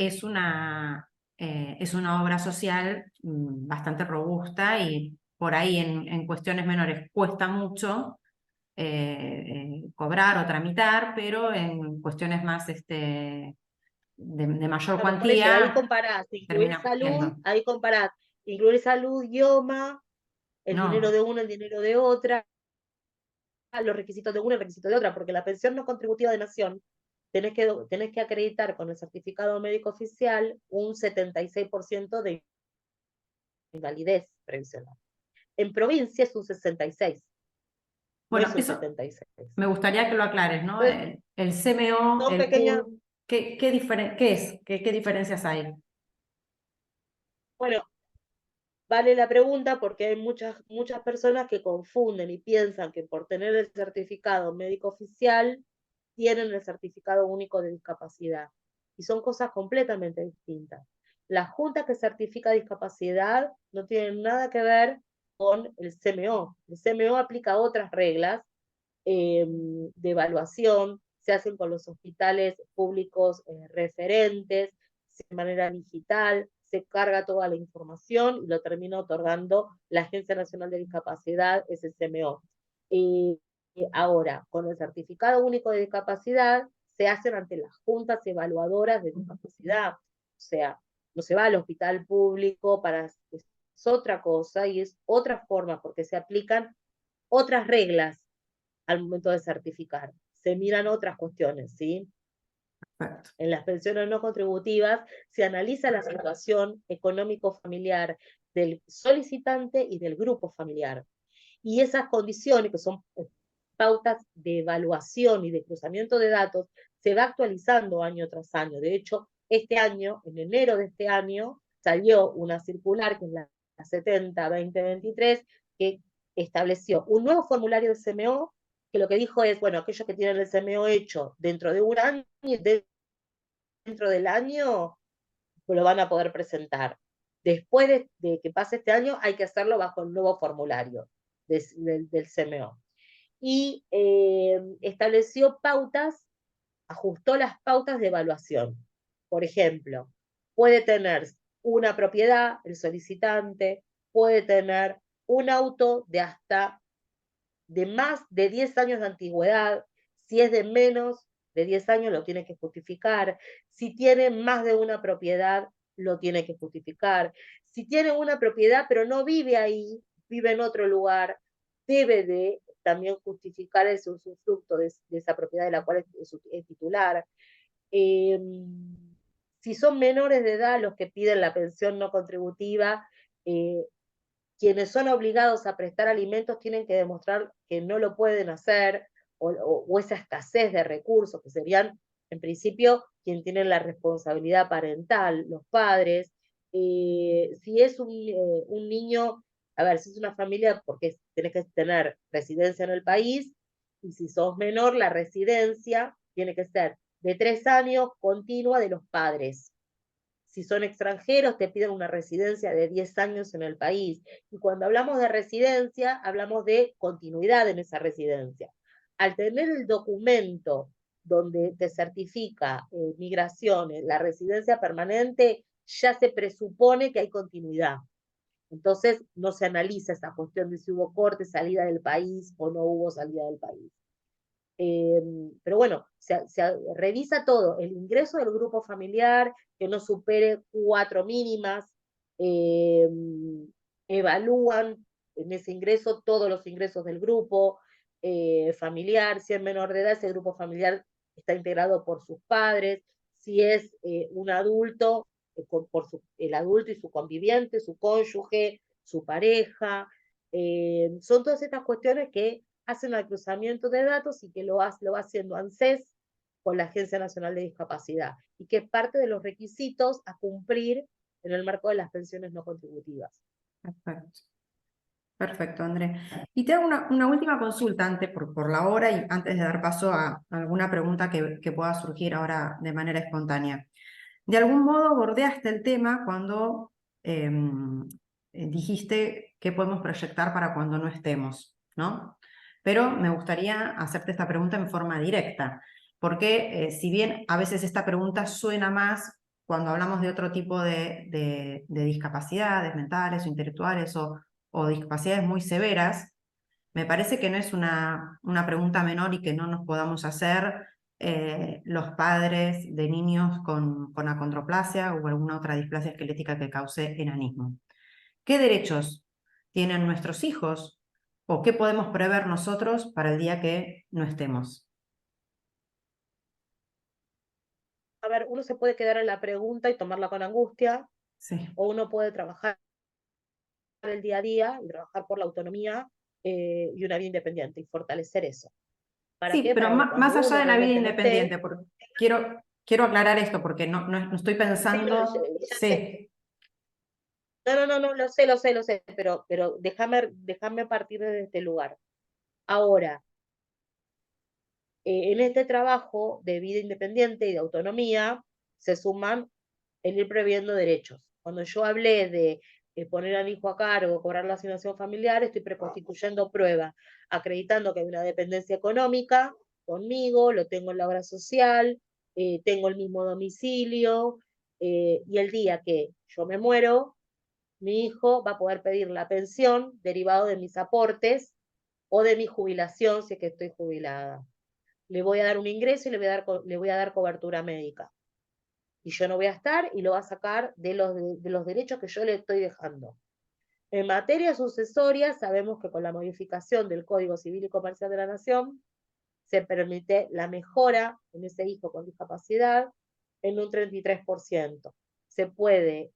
obra social bastante robusta y por ahí en cuestiones menores cuesta mucho cobrar o tramitar, pero en cuestiones más de mayor Bueno, por eso, ahí cuantía comparás, termina yendo. incluir salud, IOMA, el dinero No, de una, el dinero de otra, los requisitos de una, el requisito de otra, porque la pensión no contributiva de nación, tenés que acreditar con el certificado médico oficial un 76% de invalidez previsional. En provincia es un 66%, no bueno, es un eso 76%. me gustaría que lo aclares, ¿no? Entonces, El CMO, son el pequeñas, PUR, ¿qué es? ¿Qué diferencias hay? bueno, vale la pregunta porque hay muchas personas que confunden y piensan que por tener el certificado médico oficial tienen el certificado único de discapacidad. Y son cosas completamente distintas. La junta que certifica discapacidad no tiene nada que ver con el CMO. El CMO aplica otras reglas de evaluación, se hacen con los hospitales públicos referentes, de manera digital, se carga toda la información y lo termina otorgando la Agencia Nacional de Discapacidad, SSMO. Ahora, con el certificado único de discapacidad, se hacen ante las juntas evaluadoras de discapacidad. O sea, no se va al hospital público es otra cosa y es otra forma porque se aplican otras reglas al momento de certificar. Se miran otras cuestiones, ¿sí? Perfecto. En las pensiones no contributivas se analiza la situación económico-familiar del solicitante y del grupo familiar. Y esas condiciones, que son pautas de evaluación y de cruzamiento de datos, se va actualizando año tras año. De hecho, este año, en enero de este año, salió una circular, que es la 70-2023, que estableció un nuevo formulario de CMO, que lo que dijo es, bueno, aquellos que tienen el CMO hecho dentro de un año, dentro del año, lo van a poder presentar. Después de que pase este año, hay que hacerlo bajo el nuevo formulario del CMO. Y estableció pautas, ajustó las pautas de evaluación. Por ejemplo, puede tener una propiedad, el solicitante puede tener un auto de más de 10 años de antigüedad. Si es de menos de 10 años, lo tiene que justificar. Si tiene más de una propiedad, lo tiene que justificar. Si tiene una propiedad, pero no vive ahí, vive en otro lugar, debe de también justificar el usufructo de esa propiedad de la cual es titular. Eh, si son menores de edad los que piden la pensión no contributiva, eh, quienes son obligados a prestar alimentos tienen que demostrar que no lo pueden hacer, o esa escasez de recursos, que serían, en principio, quien tienen la responsabilidad parental, los padres. Si es un niño, a ver, si es una familia, porque tenés que tener residencia en el país, y si sos menor, la residencia tiene que ser de 3 años continua de los padres. Si son extranjeros, te piden una residencia de 10 años en el país. Y cuando hablamos de residencia, hablamos de continuidad en esa residencia. Al tener el documento donde te certifica migraciones, la residencia permanente, ya se presupone que hay continuidad. Entonces, no se analiza esa cuestión de si hubo corte, salida del país o no hubo salida del país. Pero bueno, se revisa todo, el ingreso del grupo familiar, que no supere 4 mínimas, eh, evalúan en ese ingreso todos los ingresos del grupo familiar. Si es menor de edad, ese grupo familiar está integrado por sus padres. Si es un adulto, el adulto y su conviviente, su cónyuge, su pareja. Son todas estas cuestiones que hacen el cruzamiento de datos y que lo va haciendo ANSES con la Agencia Nacional de Discapacidad, y que es parte de los requisitos a cumplir en el marco de las pensiones no contributivas. Perfecto. Perfecto, André. Y te hago una última consulta antes, por la hora y antes de dar paso a alguna pregunta que pueda surgir ahora de manera espontánea. De algún modo bordeaste el tema cuando dijiste qué podemos proyectar para cuando no estemos, ¿no? Pero me gustaría hacerte esta pregunta en forma directa, porque si bien a veces esta pregunta suena más cuando hablamos de otro tipo de discapacidades mentales o intelectuales o discapacidades muy severas, me parece que no es una pregunta menor y que no nos podamos hacer los padres de niños con acondroplasia o alguna otra displasia esquelética que cause enanismo. ¿Qué derechos tienen nuestros hijos o qué podemos prever nosotros para el día que no estemos? A ver, uno se puede quedar en la pregunta y tomarla con angustia, Sí. o uno puede trabajar el día a día y trabajar por la autonomía y una vida independiente y fortalecer eso. ¿Para Sí, qué? pero Para que más cuando allá uno de la vida realmente no independiente, esté. porque quiero aclarar esto porque no estoy Sí, pensando, ya sé. sí, No, lo sé, pero déjame partir desde este lugar. Ahora, en este trabajo de vida independiente y de autonomía se suman el ir previendo derechos. Cuando yo hablé de poner al hijo a cargo, cobrar la asignación familiar, estoy preconstituyendo prueba, acreditando que hay una dependencia económica conmigo, lo tengo en la obra social, tengo el mismo domicilio, y el día que yo me muero, mi hijo va a poder pedir la pensión derivado de mis aportes o de mi jubilación si es que estoy jubilada. Le voy a dar un ingreso y le voy a dar cobertura médica. Y yo no voy a estar y lo va a sacar de los derechos que yo le estoy dejando. En materia sucesoria, sabemos que con la modificación del Código Civil y Comercial de la Nación, se permite la mejora en ese hijo con discapacidad en un 33%. Se puede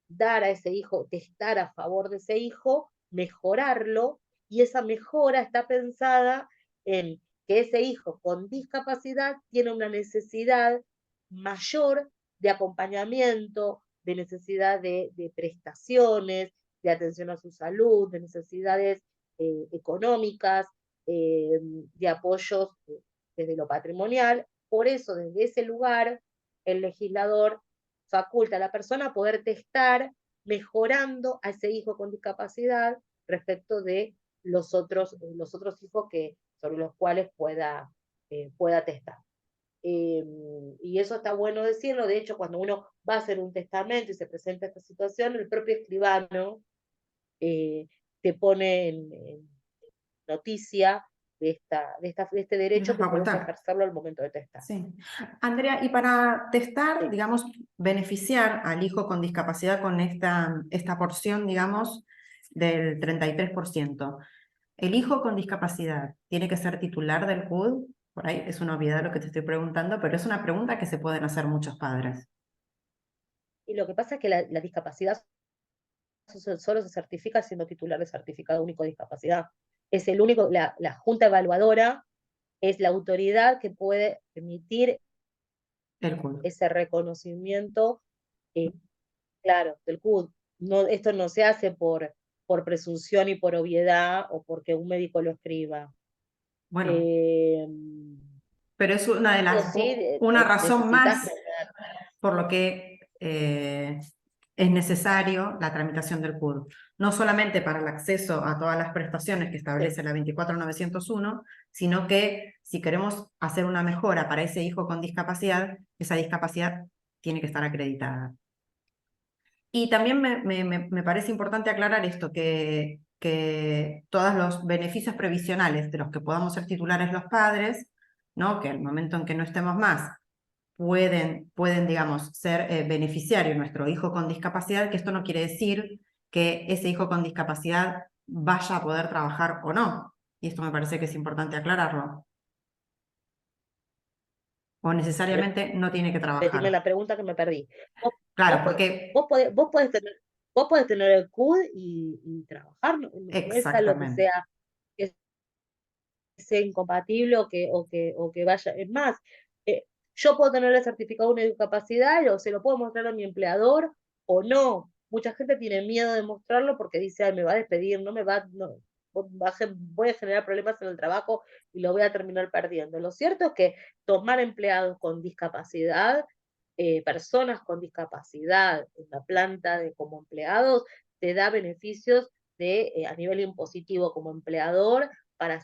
dar a ese hijo, testar a favor de ese hijo, mejorarlo, y esa mejora está pensada en que ese hijo con discapacidad tiene una necesidad mayor de acompañamiento, de necesidad de prestaciones, de atención a su salud, de necesidades económicas, de apoyos desde lo patrimonial. Por eso, desde ese lugar, el legislador faculta a la persona a poder testar mejorando a ese hijo con discapacidad respecto de los otros hijos sobre los cuales pueda testar. Y eso está bueno decirlo. De hecho, cuando uno va a hacer un testamento y se presenta esta situación, el propio escribano te pone en noticia de este de derecho esa que podés facultad. ejercerlo al momento de testar. Sí. Andrea, y para testar, Sí. digamos, beneficiar al hijo con discapacidad con esta porción, digamos, del 33%, ¿el hijo con discapacidad tiene que ser titular del CUD? Por ahí es una obviedad lo que te estoy preguntando, pero es una pregunta que se pueden hacer muchos padres. Y lo que pasa es que la discapacidad solo se certifica siendo titular de certificado único de discapacidad. Es el único, la Junta Evaluadora es la autoridad que puede emitir El CUD. ese reconocimiento, claro, del CUD. No, esto no se hace por presunción y por obviedad o porque un médico lo escriba. Bueno, Eh, pero es una de Digo, las, sí, una razón necesitas más tener. por lo que es necesario la tramitación del CUD. No solamente para el acceso a todas las prestaciones que Sí. establece la 24901, sino que si queremos hacer una mejora para ese hijo con discapacidad, esa discapacidad tiene que estar acreditada. Y también me parece importante aclarar esto, que todos los beneficios previsionales de los que podamos ser titulares los padres, ¿no? Que al momento en que no estemos más, pueden digamos, ser beneficiario nuestro hijo con discapacidad, que esto no quiere decir que ese hijo con discapacidad vaya a poder trabajar o no. Y esto me parece que es importante aclararlo. O necesariamente no tiene que Decime trabajar. la pregunta que me perdí. Vos, Claro, vos, po- porque vos podés tener el CUD y trabajar, no es algo exactamente. que sea incompatible o que vaya. Es más, eh, yo puedo tener el certificado de discapacidad o se lo puedo mostrar a mi empleador o no. Mucha gente tiene miedo de mostrarlo porque dice, ay, me va a despedir, no me va, no, voy a generar problemas en el trabajo y lo voy a terminar perdiendo. Lo cierto es que tomar empleados con discapacidad, personas con discapacidad en la planta como empleados, te da beneficios a nivel impositivo como empleador para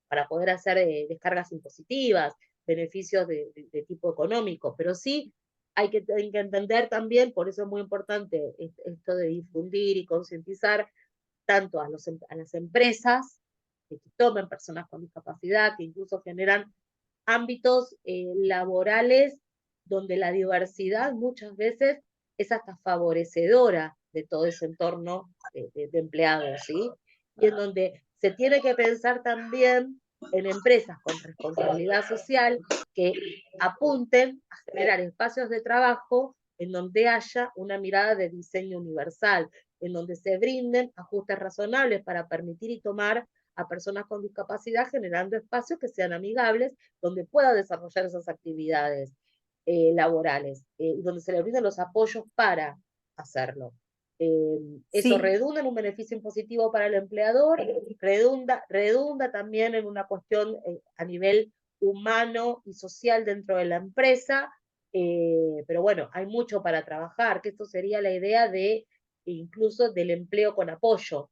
para poder hacer descargas impositivas, beneficios de tipo económico, pero sí hay que entender también, por eso es muy importante esto de difundir y concientizar tanto a las empresas que tomen personas con discapacidad, que incluso generan ámbitos laborales donde la diversidad muchas veces es hasta favorecedora de todo ese entorno de empleados, ¿sí? Y en donde se tiene que pensar también en empresas con responsabilidad social que apunten a generar espacios de trabajo en donde haya una mirada de diseño universal, en donde se brinden ajustes razonables para permitir y tomar a personas con discapacidad, generando espacios que sean amigables, donde pueda desarrollar esas actividades laborales y donde se le brinden los apoyos para hacerlo. Eso Sí, redunda en un beneficio impositivo para el empleador, redunda también en una cuestión a nivel humano y social dentro de la empresa, pero bueno, hay mucho para trabajar, que esto sería la idea de incluso del empleo con apoyo,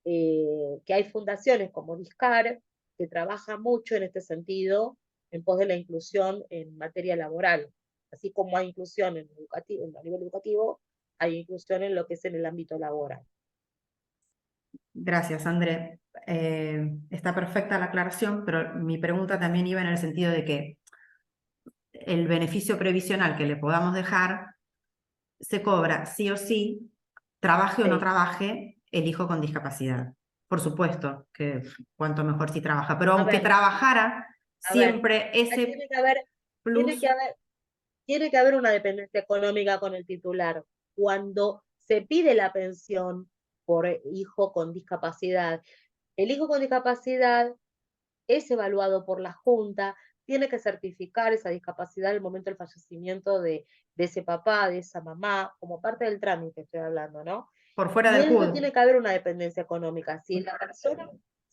que hay fundaciones como DISCAR que trabaja mucho en este sentido en pos de la inclusión en materia laboral. Así como hay inclusión a nivel educativo, hay inclusión en lo que es en el ámbito laboral. gracias, André. Está perfecta la aclaración, pero mi pregunta también iba en el sentido de que el beneficio previsional que le podamos dejar se cobra sí o sí, trabaje o no Sí. trabaje el hijo con discapacidad. Por supuesto que cuanto mejor si trabaja, pero A aunque ver, trabajara, a ver, siempre ese tiene que plus, haber, tiene que haber una dependencia económica con el titular. Cuando se pide la pensión por hijo con discapacidad, el hijo con discapacidad es evaluado por la Junta, tiene que certificar esa discapacidad en el momento del fallecimiento de ese papá, de esa mamá, como parte del trámite estoy hablando, ¿no? por fuera Y del eso CUD. tiene que haber una dependencia económica. Si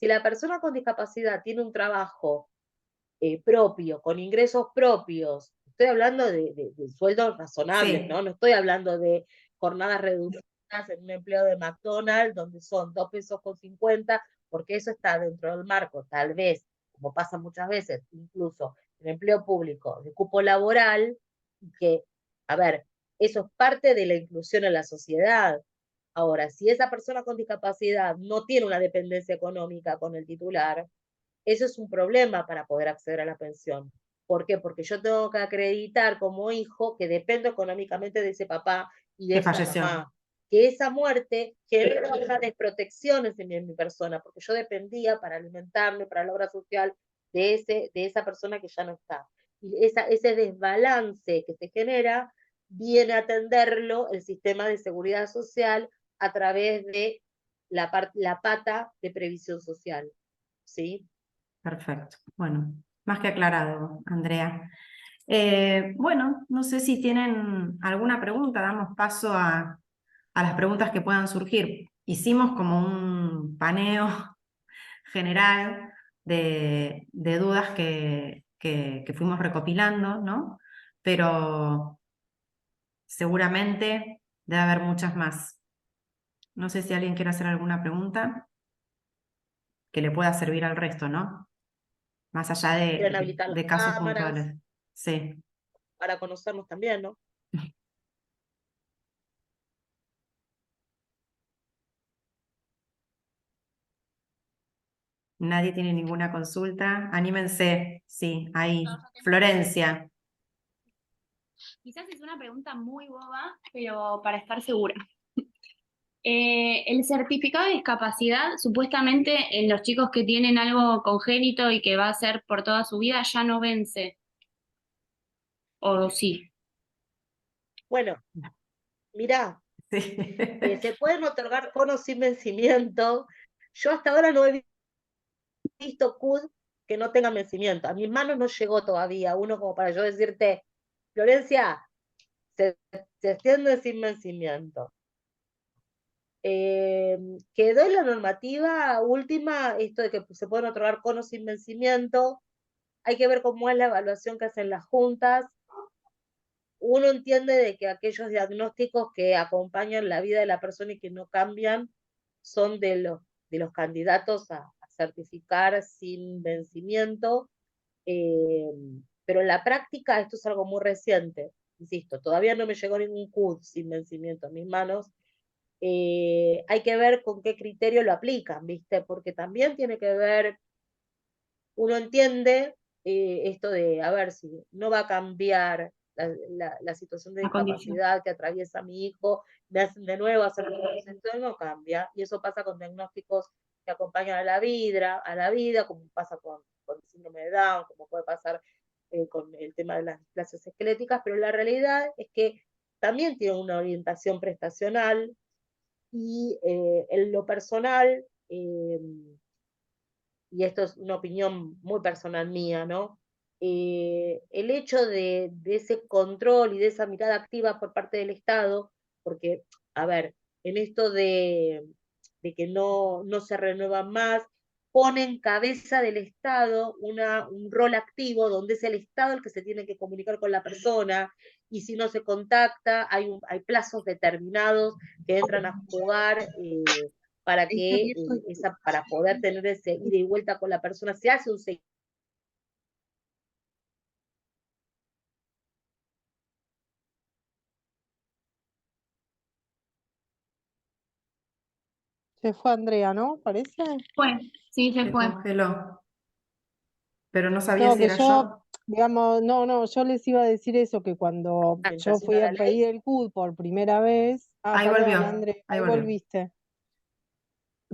la persona con discapacidad tiene un trabajo propio, con ingresos propios, estoy hablando de sueldos razonables, ¿no? Sí, No estoy hablando de jornadas reducidas en un empleo de McDonald's donde son 2 pesos con 50, porque eso está dentro del marco, tal vez como pasa muchas veces, incluso en empleo público, de cupo laboral, que, a ver, eso es parte de la inclusión en la sociedad. Ahora, si esa persona con discapacidad no tiene una dependencia económica con el titular, eso es un problema para poder acceder a la pensión. ¿Por qué? Porque yo tengo que acreditar como hijo que dependo económicamente de ese papá y de Que esa falleció. mamá. Que esa muerte genera una desprotección en mi persona, porque yo dependía para alimentarme, para la obra social de esa persona que ya no está. Y ese desbalance que se genera viene a atenderlo el sistema de seguridad social a través de la pata de previsión social. ¿Sí? Perfecto. Bueno, más que aclarado, Andrea. Bueno, no sé si tienen alguna pregunta, damos paso a las preguntas que puedan surgir. Hicimos como un paneo general de dudas que fuimos recopilando, ¿no? Pero seguramente debe haber muchas más. No sé si alguien quiere hacer alguna pregunta que le pueda servir al resto, ¿no? Más allá Quieren habilitar las de casos cámaras puntuales. Sí. para conocernos también, ¿no? Nadie tiene ninguna consulta. Anímense. Sí, ahí. No, yo tengo. Florencia. Quizás es una pregunta muy boba, pero para estar segura. El certificado de discapacidad, supuestamente en los chicos que tienen algo congénito y que va a ser por toda su vida, ya no vence. ¿O sí? Bueno, mirá, Sí. se pueden otorgar bonos sin vencimiento. Yo hasta ahora no he visto CUD que no tenga vencimiento. A mis manos no llegó todavía uno como para yo decirte, Florencia, se extiende sin vencimiento. Quedó en la normativa última esto de que se pueden otorgar bonos sin vencimiento. Hay que ver cómo es la evaluación que hacen las juntas. Uno entiende de que aquellos diagnósticos que acompañan la vida de la persona y que no cambian son de los candidatos a certificar sin vencimiento, eh, pero en la práctica esto es algo muy reciente, insisto, todavía no me llegó ningún CUD sin vencimiento en mis manos. Hay que ver con qué criterio lo aplican, ¿viste? Porque también tiene que ver, uno entiende esto de, a ver, si no va a cambiar la situación de La condición. discapacidad que atraviesa mi hijo, me hacen de nuevo hacer un proceso, no cambia, y eso pasa con diagnósticos que acompañan a la vida, como pasa con el síndrome de Down, como puede pasar con el tema de las displasias esqueléticas, pero la realidad es que también tiene una orientación prestacional y en lo personal, y esto es una opinión muy personal mía, ¿no? El hecho de ese control y de esa mirada activa por parte del Estado, porque, a ver, en esto de que no se renuevan más, pone en cabeza del Estado un rol activo donde es el Estado el que se tiene que comunicar con la persona y si no se contacta, hay plazos determinados que entran a jugar para que para poder tener ese ida y vuelta con la persona, se hace un seguimiento. Se fue Andrea, ¿no? ¿Parece? Fue, sí, se Se fue. congeló. Pero no sabía No, si que era yo, yo. digamos, no, yo les iba a decir eso, que cuando yo Orientación fui a a la ley. pedir el CUD por primera vez, Ahí perdón, volvió. Andrea, Ahí ahí volvió. volviste.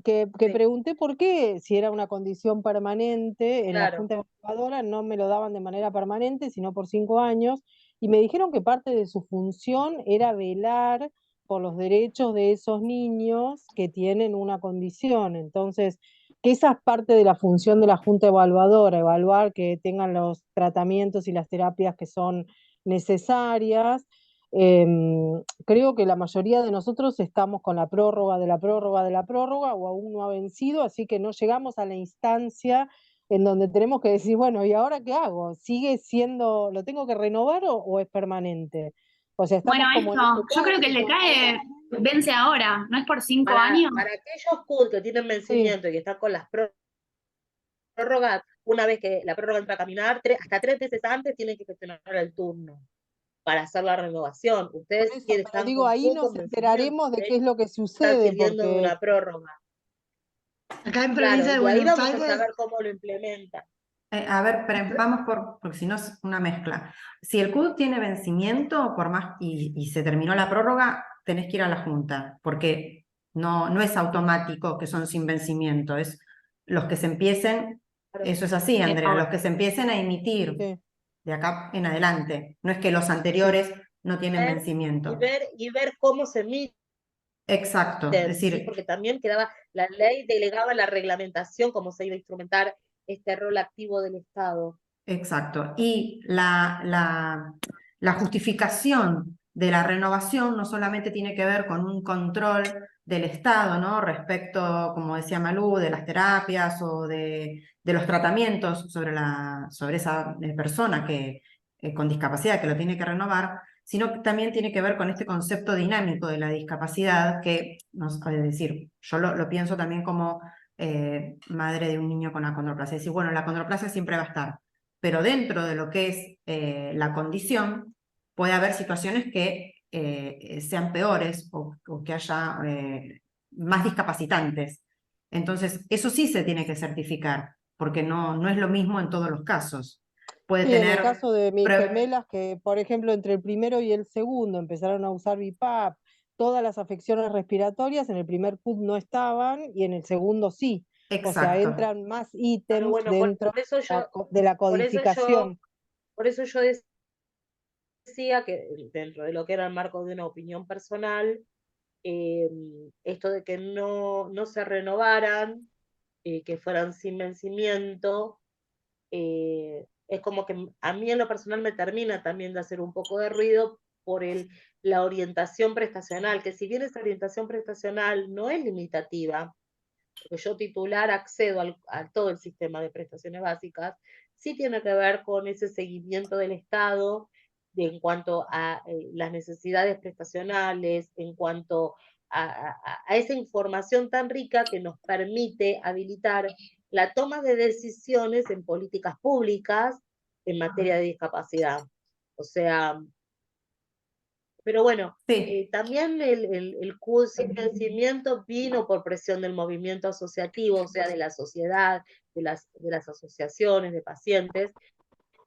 Que Sí, pregunté por qué, si era una condición permanente, en la claro. Junta Evaluadora no me lo daban de manera permanente, sino por 5 años, y me dijeron que parte de su función era velar por los derechos de esos niños que tienen una condición. Entonces, que esa es parte de la función de la Junta Evaluadora, evaluar que tengan los tratamientos y las terapias que son necesarias. Creo que la mayoría de nosotros estamos con la prórroga de la prórroga de la prórroga o aún no ha vencido, así que no llegamos a la instancia en donde tenemos que decir, bueno, ¿y ahora qué hago? ¿Sigue siendo, lo tengo que renovar o es permanente? O sea, Bueno, estamos como en eso. ese Yo creo que el tránsito. DECAE vence ahora, ¿no es por 5 Para, años? para aquellos CUD que tienen Sí, vencimiento y que están con las prórrogas prórroga, una vez que la prórroga entra a caminar, hasta 3 meses antes tienen que gestionar el turno para hacer la renovación. Por Ustedes eso, pero están digo, con ahí poco nos convencimiento, enteraremos de de qué es hecho, lo que están sucede, sirviendo de porque una prórroga. Acá en Claro, provincia de y ahí Buenos vamos a Aires, saber cómo lo implementan. A ver, vamos porque si no es una mezcla. Si el CUD tiene vencimiento, por más y se terminó la prórroga, tenés que ir a la Junta, porque no es automático que son sin vencimiento, es los que se empiecen, Claro. eso es así, Andrea, los que se empiecen a emitir sí, de acá en adelante. No es que los sí. anteriores no tienen Ver- vencimiento. y ver cómo se emiten, Exacto, es ¿sí? decir, Porque también quedaba, la ley delegaba la reglamentación, cómo se iba a instrumentar este rol activo del Estado. exacto. Y la justificación de la renovación no solamente tiene que ver con un control del Estado, ¿no? Respecto, como decía Malú, de las terapias o de los tratamientos sobre esa persona con discapacidad que lo tiene que renovar, sino que también tiene que ver con este concepto dinámico de la discapacidad, que, es decir, yo lo pienso también como madre de un niño con acondroplasia. Es decir, bueno, la acondroplasia siempre va a estar, pero dentro de lo que es la condición, puede haber situaciones que sean peores o que haya más discapacitantes. Entonces, eso sí se tiene que certificar, porque no es lo mismo en todos los casos. Puede Sí, en el tener... caso de mis gemelas, que por ejemplo entre el primero y el segundo empezaron a usar BiPAP, todas las afecciones respiratorias en el primer CUD no estaban y en el segundo sí. O sea, Exacto, entran más Pero ítems bueno, dentro eso yo, de la por eso yo, codificación. por eso yo decía que dentro de lo que era el marco de una opinión personal, eh, esto de que no se renovaran, que fueran sin vencimiento, es como que a mí en lo personal me termina también de hacer un poco de ruido por la orientación prestacional, que si bien esa orientación prestacional no es limitativa, porque yo titular accedo a todo el sistema de prestaciones básicas, sí tiene que ver con ese seguimiento del Estado en cuanto a las necesidades prestacionales, en cuanto a esa información tan rica que nos permite habilitar la toma de decisiones en políticas públicas en materia de discapacidad. O sea, pero bueno, sí, también el CUD sin vencimiento vino por presión del movimiento asociativo, o sea, de la sociedad, de las asociaciones de pacientes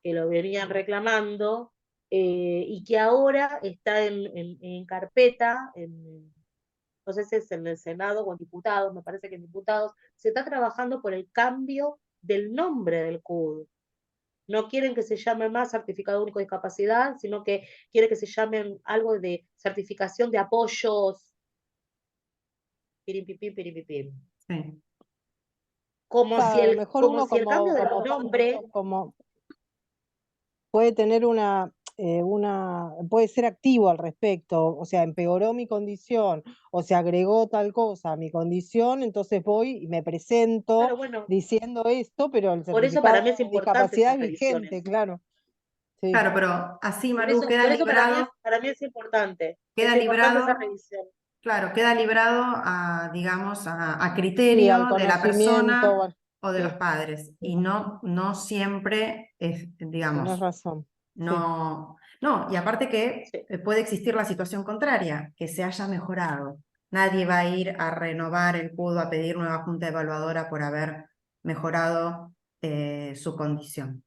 que lo venían reclamando, y que ahora está en carpeta, no sé si es en el Senado o en diputados, me parece que en diputados, se está trabajando por el cambio del nombre del CUD. No quieren que se llame más certificado único de discapacidad, sino que quieren que se llamen algo de certificación de apoyos, pirimpipim, pirimpipim. sí. Como si Claro, a lo el, mejor como uno si el cambio del nombre, como puede tener puede ser activo al respecto, o sea, empeoró mi condición, o se agregó tal cosa a mi condición, entonces voy y me presento claro, bueno, diciendo esto, pero el por eso para mí es certificado de importante discapacidad esas es vigente, revisiones. claro. Sí. Claro, pero así, Por Malú, eso, por eso para mí queda es importante esa librado. revisión. Claro, queda librado a, digamos, a Sí, al criterio de la conocimiento, persona bueno, o de los sí, padres. Y no siempre es, tenés digamos, razón. Sí. no, y aparte que Sí. puede existir la situación contraria, que se haya mejorado. Nadie va a ir a renovar el CUDO, a pedir nueva junta evaluadora por haber mejorado su condición.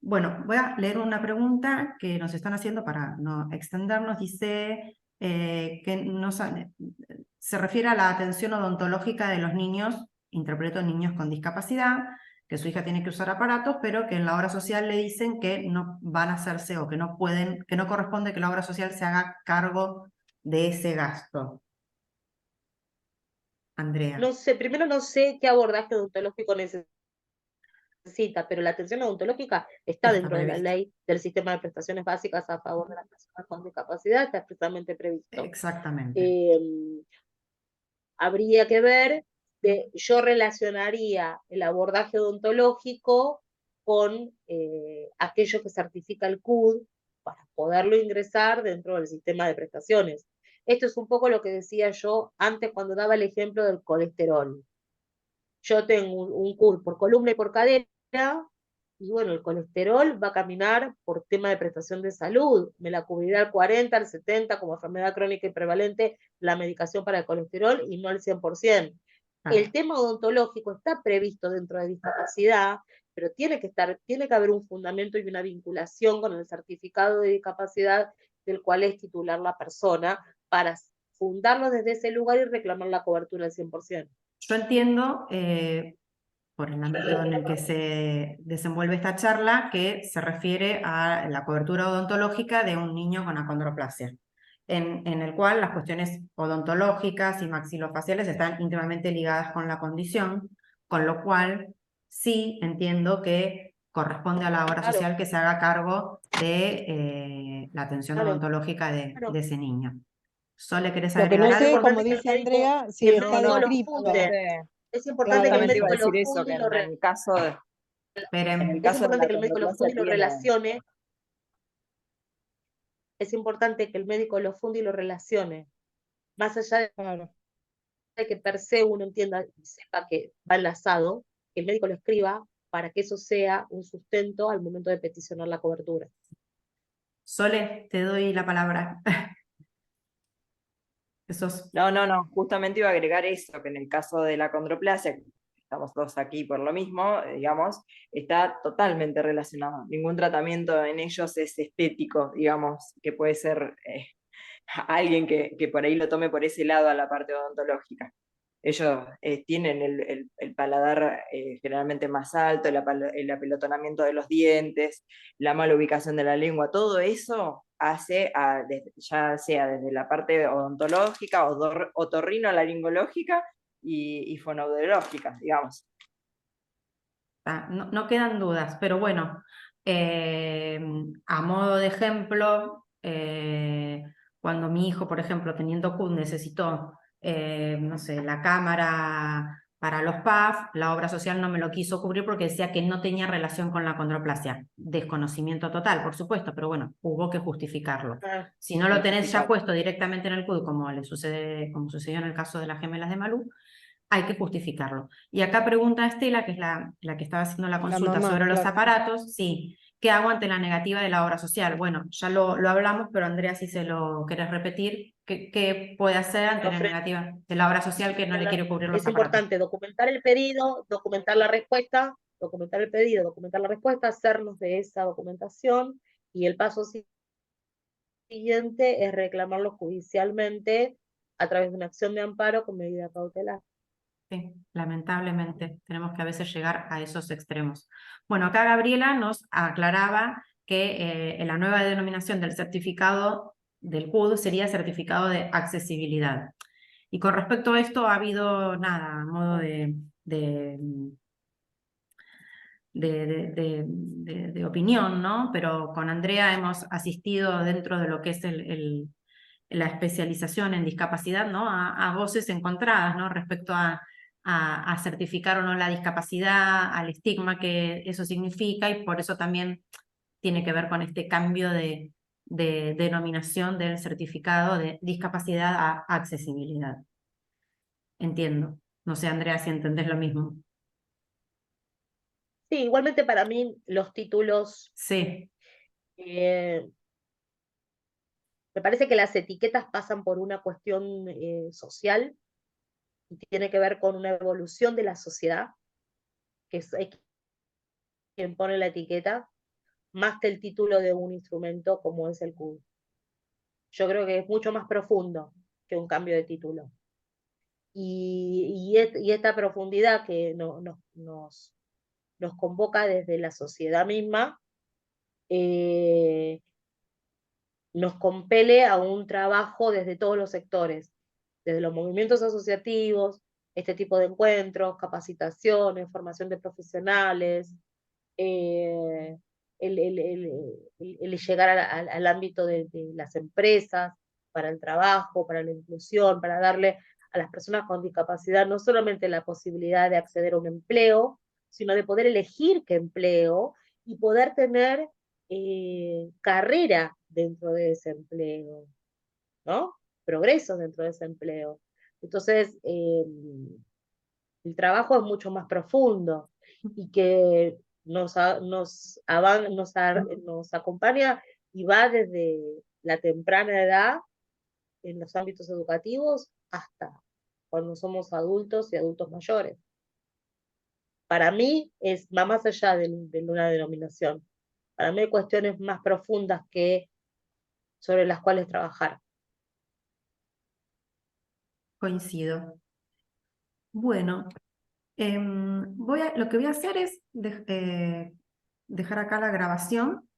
Bueno, voy a leer una pregunta que nos están haciendo para no extendernos. Dice que se refiere a la atención odontológica de los niños, interpreto niños con discapacidad, que su hija tiene que usar aparatos, pero que en la obra social le dicen que no van a hacerse o que no pueden, que no corresponde que la obra social se haga cargo de ese gasto. Andrea, No sé, primero no sé qué abordaje odontológico necesita, pero la atención odontológica está está dentro de la previsto. ley del sistema de prestaciones básicas a favor de las personas con discapacidad, está expresamente previsto. Exactamente. Eh, Habría que ver, yo relacionaría el abordaje odontológico con aquello que certifica el CUD para poderlo ingresar dentro del sistema de prestaciones. Esto es un poco lo que decía yo antes cuando daba el ejemplo del colesterol. yo tengo un CUD por columna y por cadera, y bueno, el colesterol va a caminar por tema de prestación de salud, me la cubrirá al 40, al 70 como enfermedad crónica y prevalente la medicación para el colesterol y no al 100%. El tema odontológico está previsto dentro de discapacidad, pero tiene que haber un fundamento y una vinculación con el certificado de discapacidad del cual es titular la persona para fundarlo desde ese lugar y reclamar la cobertura al 100%. Yo entiendo, por el ámbito en el que se desenvuelve esta charla, que se refiere a la cobertura odontológica de un niño con acondroplasia, en el cual las cuestiones odontológicas y maxilofaciales están íntimamente ligadas con la condición, con lo cual sí entiendo que corresponde a la obra Claro, social que se haga cargo de la atención claro, odontológica claro. de ese niño. ¿Sole querés Lo que agregar no Es sé, algo? como importante que el dice médico, Andrea, que si el está médico lo descrito. funde. Es importante que el Justamente iba a médico lo decir eso, funde que y lo en el caso de, en el Esperen. es caso de importante la que el médico lo acondroplasia funde y lo tiene, relacione. Es importante que el médico lo funde y lo relacione. Más allá Claro. de que per se uno entienda y sepa que va enlazado, que el médico lo escriba para que eso sea un sustento al momento de peticionar la cobertura. Sole, te doy la palabra. Esos, no, justamente iba a agregar eso, que en el caso de la acondroplasia, estamos todos aquí por lo mismo, digamos, está totalmente relacionado. Ningún tratamiento en ellos es estético, digamos, que puede ser alguien que por ahí lo tome por ese lado a la parte odontológica. Ellos tienen el paladar generalmente más alto, el apelotonamiento de los dientes, la mala ubicación de la lengua, todo eso hace, ya sea desde la parte odontológica, otorrinolaringológica y fonoaudiológica, digamos. no quedan dudas, pero bueno, a modo de ejemplo, cuando mi hijo, por ejemplo, teniendo CUD, necesitó, no sé, la cámara para los PAF, la obra social no me lo quiso cubrir porque decía que no tenía relación con la acondroplasia. Desconocimiento total, por supuesto, pero bueno, hubo que justificarlo. Si no lo tenés ya puesto directamente en el CUD, como sucedió en el caso de las gemelas de Malú, hay que justificarlo. Y acá pregunta Estela, que es la que estaba haciendo la consulta mamá, sobre los claro. aparatos, sí, ¿qué hago ante la negativa de la obra social? Bueno, ya lo hablamos, pero Andrea, si se lo querés repetir, ¿qué puede hacer ante la negativa de la obra social que no le quiere cubrir los Es aparatos? importante documentar el pedido, documentar la respuesta, documentar el pedido, documentar la respuesta, hacernos de esa documentación y el paso siguiente es reclamarlo judicialmente a través de una acción de amparo con medida cautelar. Sí, lamentablemente tenemos que a veces llegar a esos extremos. Bueno, acá Gabriela nos aclaraba que la nueva denominación del certificado del CUD sería certificado de accesibilidad. Y con respecto a esto ha habido nada, a modo de opinión, ¿no? Pero con Andrea hemos asistido dentro de lo que es la especialización en discapacidad, ¿no? A voces encontradas, ¿no? Respecto a certificar o no la discapacidad, al estigma que eso significa, y por eso también tiene que ver con este cambio de denominación del certificado de discapacidad a accesibilidad. Entiendo. No sé, Andrea, si entendés lo mismo. Sí, igualmente para mí los títulos, Sí, me parece que las etiquetas pasan por una cuestión social y tiene que ver con una evolución de la sociedad, que es quien pone la etiqueta, más que el título de un instrumento como es el CUD. Yo creo que es mucho más profundo que un cambio de título. Y esta profundidad que nos convoca desde la sociedad misma, nos compele a un trabajo desde todos los sectores, desde los movimientos asociativos, este tipo de encuentros, capacitaciones, formación de profesionales, el llegar al ámbito de las empresas, para el trabajo, para la inclusión, para darle a las personas con discapacidad no solamente la posibilidad de acceder a un empleo, sino de poder elegir qué empleo y poder tener carrera dentro de ese empleo, ¿no? Progreso dentro de ese empleo. Entonces, el trabajo es mucho más profundo y que nos acompaña y va desde la temprana edad en los ámbitos educativos hasta cuando somos adultos y adultos mayores. Para mí va más allá de una denominación. Para mí hay cuestiones más profundas sobre las cuales trabajar. Coincido. Bueno, lo que voy a hacer es dejar acá la grabación.